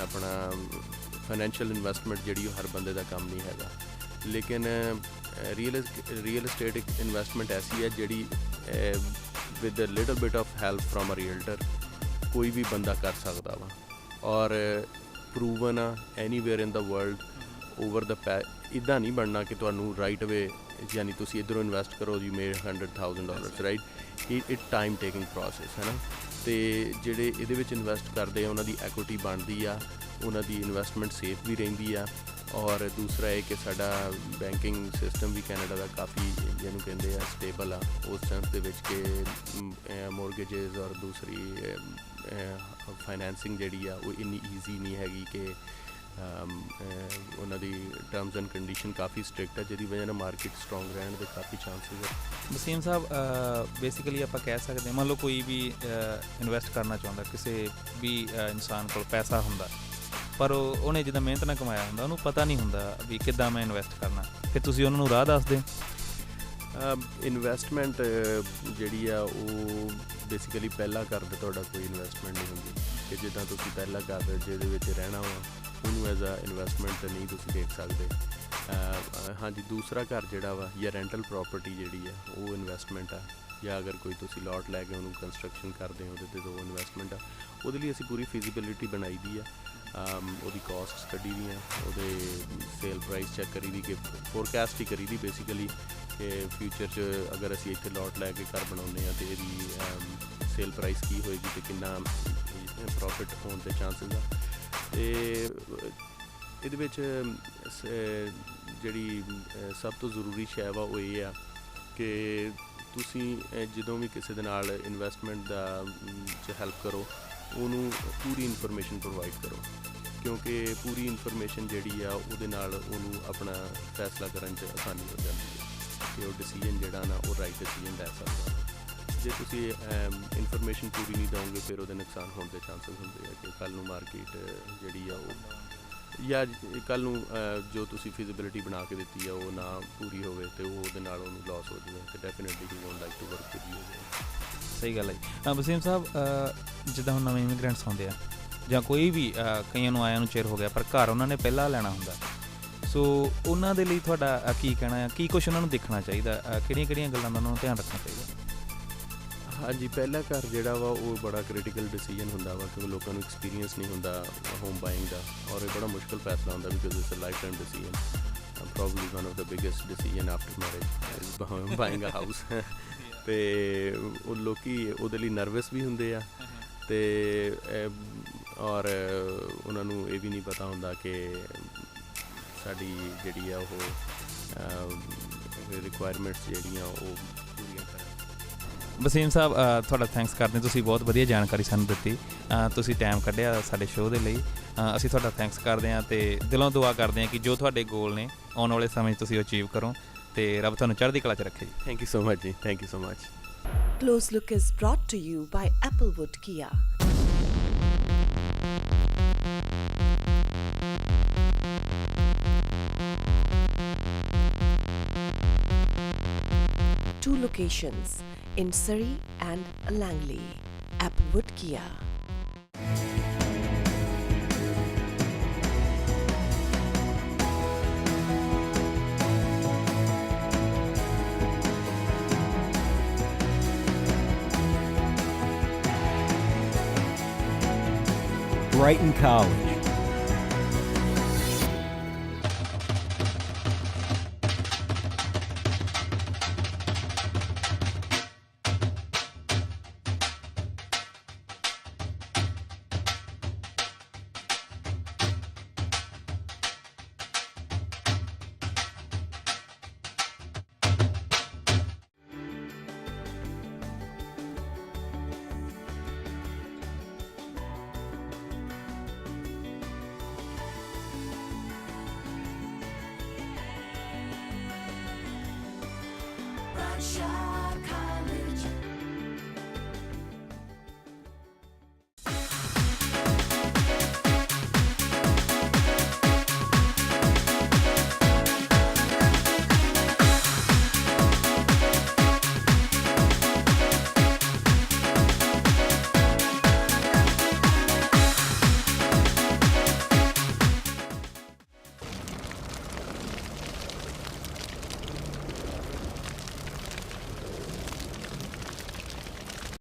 ਆਪਣਾ ਫਾਈਨੈਂਸ਼ੀਅਲ ਇਨਵੈਸਟਮੈਂਟ ਜਿਹੜੀ ਉਹ ਹਰ ਬੰਦੇ ਦਾ ਕੰਮ ਨਹੀਂ ਹੈਗਾ, ਲੇਕਿਨ ਰੀਅਲ ਐਸਟੇਟ ਇੱਕ ਇਨਵੈਸਟਮੈਂਟ ਐਸੀ ਹੈ ਜਿਹੜੀ with a little bit of help from a realtor ਕੋਈ ਵੀ ਬੰਦਾ ਕਰ ਸਕਦਾ ਵਾ, ਔਰ ਪ੍ਰੂਵਨ ਆ anywhere in the world over the ਇੱਦਾਂ ਨਹੀਂ ਬਣਨਾ ਕਿ ਤੁਹਾਨੂੰ ਰਾਈਟ ਅਵੇ ਯਾਨੀ ਤੁਸੀਂ ਇੱਧਰੋਂ ਇਨਵੈਸਟ ਕਰੋ you made $100,000 right. It time taking process ਹੈ ਨਾ। ਅਤੇ ਜਿਹੜੇ ਇਹਦੇ ਵਿੱਚ ਇਨਵੈਸਟ ਕਰਦੇ ਆ ਉਹਨਾਂ ਦੀ ਐਕੁਇਟੀ ਬਣਦੀ ਆ, ਉਹਨਾਂ ਦੀ ਇਨਵੈਸਟਮੈਂਟ ਸੇਫ ਵੀ ਰਹਿੰਦੀ ਆ। ਔਰ ਦੂਸਰਾ ਇਹ ਕਿ ਸਾਡਾ ਬੈਂਕਿੰਗ ਸਿਸਟਮ ਵੀ ਕੈਨੇਡਾ ਦਾ ਕਾਫੀ ਜਿਹਨੂੰ ਕਹਿੰਦੇ ਆ ਸਟੇਬਲ ਆ, ਉਸ ਸੈਂਸ ਦੇ ਵਿੱਚ ਕਿ ਮੋਰਗੇਜਿਸ ਔਰ ਦੂਸਰੀ ਫਾਈਨੈਂਸਿੰਗ ਜਿਹੜੀ ਆ ਉਹ ਇੰਨੀ ਈਜ਼ੀ ਨਹੀਂ ਹੈਗੀ ਕਿ ਉਹਨਾਂ ਦੀ terms and condition coffee strict ਹੈ, ਜਿਹਦੀ ਵਜ੍ਹਾ ਨਾਲ ਮਾਰਕੀਟ ਸਟਰੋਂਗ ਰਹਿਣ ਦੇ ਕਾਫੀ ਚਾਂਸਿਸ ਹੈ। ਵਸੀਮ ਸਾਹਿਬ, ਬੇਸਿਕਲੀ ਆਪਾਂ ਕਹਿ ਸਕਦੇ ਹਾਂ ਮੰਨ ਲਓ ਕੋਈ ਵੀ ਇਨਵੈਸਟ ਕਰਨਾ ਚਾਹੁੰਦਾ, ਕਿਸੇ ਵੀ ਇਨਸਾਨ ਕੋਲ ਪੈਸਾ ਹੁੰਦਾ ਪਰ ਉਹਨੇ ਜਿੱਦਾਂ ਮਿਹਨਤ ਨਾਲ ਕਮਾਇਆ ਹੁੰਦਾ, ਉਹਨੂੰ ਪਤਾ ਨਹੀਂ ਹੁੰਦਾ ਵੀ ਕਿੱਦਾਂ ਮੈਂ ਇਨਵੈਸਟ ਕਰਨਾ, ਫਿਰ ਤੁਸੀਂ ਉਹਨਾਂ ਨੂੰ ਰਾਹ ਦੱਸਦੇ? ਇਨਵੈਸਟਮੈਂਟ ਜਿਹੜੀ ਆ ਉਹ ਬੇਸਿਕਲੀ ਪਹਿਲਾਂ ਕਰਦੇ ਤੁਹਾਡਾ ਕੋਈ ਇਨਵੈਸਟਮੈਂਟ ਨਹੀਂ ਹੁੰਦੀ ਕਿ ਜਿੱਦਾਂ ਤੁਸੀਂ ਪਹਿਲਾਂ ਕਰਦੇ ਜਿਹਦੇ ਵਿੱਚ ਰਹਿਣਾ ਵਾ ਉਹਨੂੰ ਐਜ਼ ਅ ਇਨਵੈਸਟਮੈਂਟ ਨਹੀਂ ਤੁਸੀਂ ਦੇਖ ਸਕਦੇ। ਹਾਂਜੀ, ਦੂਸਰਾ ਘਰ ਜਿਹੜਾ ਵਾ ਜਾਂ ਰੈਂਟਲ ਪ੍ਰੋਪਰਟੀ ਜਿਹੜੀ ਆ ਉਹ ਇਨਵੈਸਟਮੈਂਟ ਆ, ਜਾਂ ਅਗਰ ਕੋਈ ਤੁਸੀਂ ਲਾਟ ਲੈ ਕੇ ਉਹਨੂੰ ਕੰਸਟਰਕਸ਼ਨ ਕਰਦੇ ਹੋ ਉਹਦੇ 'ਤੇ ਉਹ ਇਨਵੈਸਟਮੈਂਟ ਆ। ਉਹਦੇ ਲਈ ਅਸੀਂ ਪੂਰੀ ਫਿਜ਼ੀਬਿਲਿਟੀ ਬਣਾਈ ਦੀ ਆ, ਉਹਦੀ ਕਾਸਟਸ ਕੱਢੀ ਦੀਆਂ, ਉਹਦੇ ਸੇਲ ਪ੍ਰਾਈਸ ਚੈੱਕ ਕਰੀ ਦੀ ਕਿ ਫੋਰਕਾਸਟ ਹੀ ਕਰੀ ਦੀ ਬੇਸਿਕਲੀ ਕਿ ਫਿਊਚਰ 'ਚ ਅਗਰ ਅਸੀਂ ਇੱਥੇ ਲਾਟ ਲੈ ਕੇ ਘਰ ਬਣਾਉਂਦੇ ਹਾਂ ਤਾਂ ਇਹਦੀ ਸੇਲ ਪ੍ਰਾਈਸ ਕੀ ਹੋਏਗੀ ਅਤੇ ਕਿੰਨਾ ਪ੍ਰੋਫਿਟ ਹੋਣ ਦੇ ਚਾਂਸਿਸ ਆ। ਅਤੇ ਇਹਦੇ ਵਿੱਚ ਜਿਹੜੀ ਸਭ ਤੋਂ ਜ਼ਰੂਰੀ ਸ਼ੈ ਵਾ ਉਹ ਇਹ ਆ ਕਿ ਤੁਸੀਂ ਜਦੋਂ ਵੀ ਕਿਸੇ ਦੇ ਨਾਲ ਇਨਵੈਸਟਮੈਂਟ ਦਾ 'ਚ ਹੈਲਪ ਕਰੋ ਉਹਨੂੰ ਪੂਰੀ ਇਨਫੋਰਮੇਸ਼ਨ ਪ੍ਰੋਵਾਈਡ ਕਰੋ, ਕਿਉਂਕਿ ਪੂਰੀ ਇਨਫੋਰਮੇਸ਼ਨ ਜਿਹੜੀ ਆ ਉਹਦੇ ਨਾਲ ਉਹਨੂੰ ਆਪਣਾ ਫੈਸਲਾ ਕਰਨ 'ਚ ਆਸਾਨੀ ਹੋ ਜਾਂਦੀ ਹੈ ਕਿ ਉਹ ਡਿਸੀਜਨ ਜਿਹੜਾ ਨਾ ਉਹ ਰਾਈਟ ਡਿਸੀਜਨ ਲੈ ਸਕਦਾ। ਜੇ ਤੁਸੀਂ ਇਨਫੋਰਮੇਸ਼ਨ ਪੂਰੀ ਨਹੀਂ ਦਿਓਗੇ ਫਿਰ ਉਹਦੇ ਨੁਕਸਾਨ ਹੋਣ ਦੇ ਚਾਂਸਸ ਹੁੰਦੇ ਆ ਕਿ ਕੱਲ੍ਹ ਨੂੰ ਮਾਰਕੀਟ ਜਿਹੜੀ ਆ ਉਹ ਜਾਂ ਕੱਲ੍ਹ ਨੂੰ ਜੋ ਤੁਸੀਂ ਫਿਜ਼ੀਬਿਲਿਟੀ ਬਣਾ ਕੇ ਦਿੱਤੀ ਆ ਉਹ ਨਾ ਪੂਰੀ ਹੋਵੇ ਅਤੇ ਉਹਦੇ ਨਾਲ ਉਹਨੂੰ ਲਾਸ ਹੋ ਜਾਵੇ ਅਤੇ definitely he won't like to work with you. ਸਹੀ ਗੱਲ ਹੈ ਜੀ। ਵਸੀਮ ਸਾਹਿਬ, ਜਿੱਦਾਂ ਹੁਣ ਨਵੇਂ ਇਮੀਗ੍ਰੈਂਟਸ ਆਉਂਦੇ ਆ ਜਾਂ ਕੋਈ ਵੀ ਕਈਆਂ ਨੂੰ ਆਇਆਂ ਨੂੰ ਚਿਰ ਹੋ ਗਿਆ ਪਰ ਘਰ ਉਹਨਾਂ ਨੇ ਪਹਿਲਾਂ ਲੈਣਾ ਹੁੰਦਾ, ਸੋ ਉਹਨਾਂ ਦੇ ਲਈ ਤੁਹਾਡਾ ਕੀ ਕਹਿਣਾ ਆ, ਕੀ ਕੁਛ ਉਹਨਾਂ ਨੂੰ ਦੇਖਣਾ ਚਾਹੀਦਾ, ਕਿਹੜੀਆਂ ਗੱਲਾਂ ਦਾ ਉਹਨਾਂ ਨੂੰ ਧਿਆਨ ਰੱਖਣਾ ਚਾਹੀਦਾ? ਹਾਂਜੀ, ਪਹਿਲਾ ਘਰ ਜਿਹੜਾ ਵਾ ਉਹ ਬੜਾ ਕ੍ਰਿਟੀਕਲ ਡਿਸੀਜਨ ਹੁੰਦਾ ਵਾ ਕਿਉਂਕਿ ਲੋਕਾਂ ਨੂੰ ਐਕਸਪੀਰੀਅੰਸ ਨਹੀਂ ਹੁੰਦਾ ਹੋਮ ਬਾਇੰਗ ਦਾ, ਔਰ ਇਹ ਬੜਾ ਮੁਸ਼ਕਿਲ ਫੈਸਲਾ ਹੁੰਦਾ because it's a lifetime decision. Probably one of the biggest decision after marriage is buying a house. ਅਤੇ ਉਹ ਲੋਕੀ ਉਹਦੇ ਲਈ ਨਰਵਸ ਵੀ ਹੁੰਦੇ ਆ, ਅਤੇ ਔਰ ਉਹਨਾਂ ਨੂੰ ਇਹ ਵੀ ਨਹੀਂ ਪਤਾ ਹੁੰਦਾ ਕਿ ਸਾਡੀ ਜਿਹੜੀ ਆ ਉਹ ਰਿਕੁਆਇਰਮੈਂਟਸ ਜਿਹੜੀਆਂ ਉਹ ਪੂਰੀਆਂ ਕਰਨ। ਵਸੀਮ ਸਾਹਿਬ, ਤੁਹਾਡਾ ਥੈਂਕਸ ਕਰਦੇ, ਤੁਸੀਂ ਬਹੁਤ ਵਧੀਆ ਜਾਣਕਾਰੀ ਸਾਨੂੰ ਦਿੱਤੀ, ਤੁਸੀਂ ਟਾਈਮ ਕੱਢਿਆ ਸਾਡੇ ਸ਼ੋਅ ਦੇ ਲਈ, ਅਸੀਂ ਤੁਹਾਡਾ ਥੈਂਕਸ ਕਰਦੇ ਹਾਂ ਅਤੇ ਦਿਲੋਂ ਦੁਆ ਕਰਦੇ ਹਾਂ ਕਿ ਜੋ ਤੁਹਾਡੇ ਗੋਲ ਨੇ ਆਉਣ ਵਾਲੇ ਸਮੇਂ 'ਚ ਤੁਸੀਂ ਅਚੀਵ ਕਰੋ ਅਤੇ ਰੱਬ ਤੁਹਾਨੂੰ ਚੜ੍ਹਦੀ ਕਲਾ 'ਚ ਰੱਖੇ ਜੀ। ਥੈਂਕ ਯੂ ਸੋ ਮਚ ਜੀ, thank you so much. Close Look is brought to you by Applewood Kia. Two locations in Surrey and Langley. Applewood Kia. Brighton College.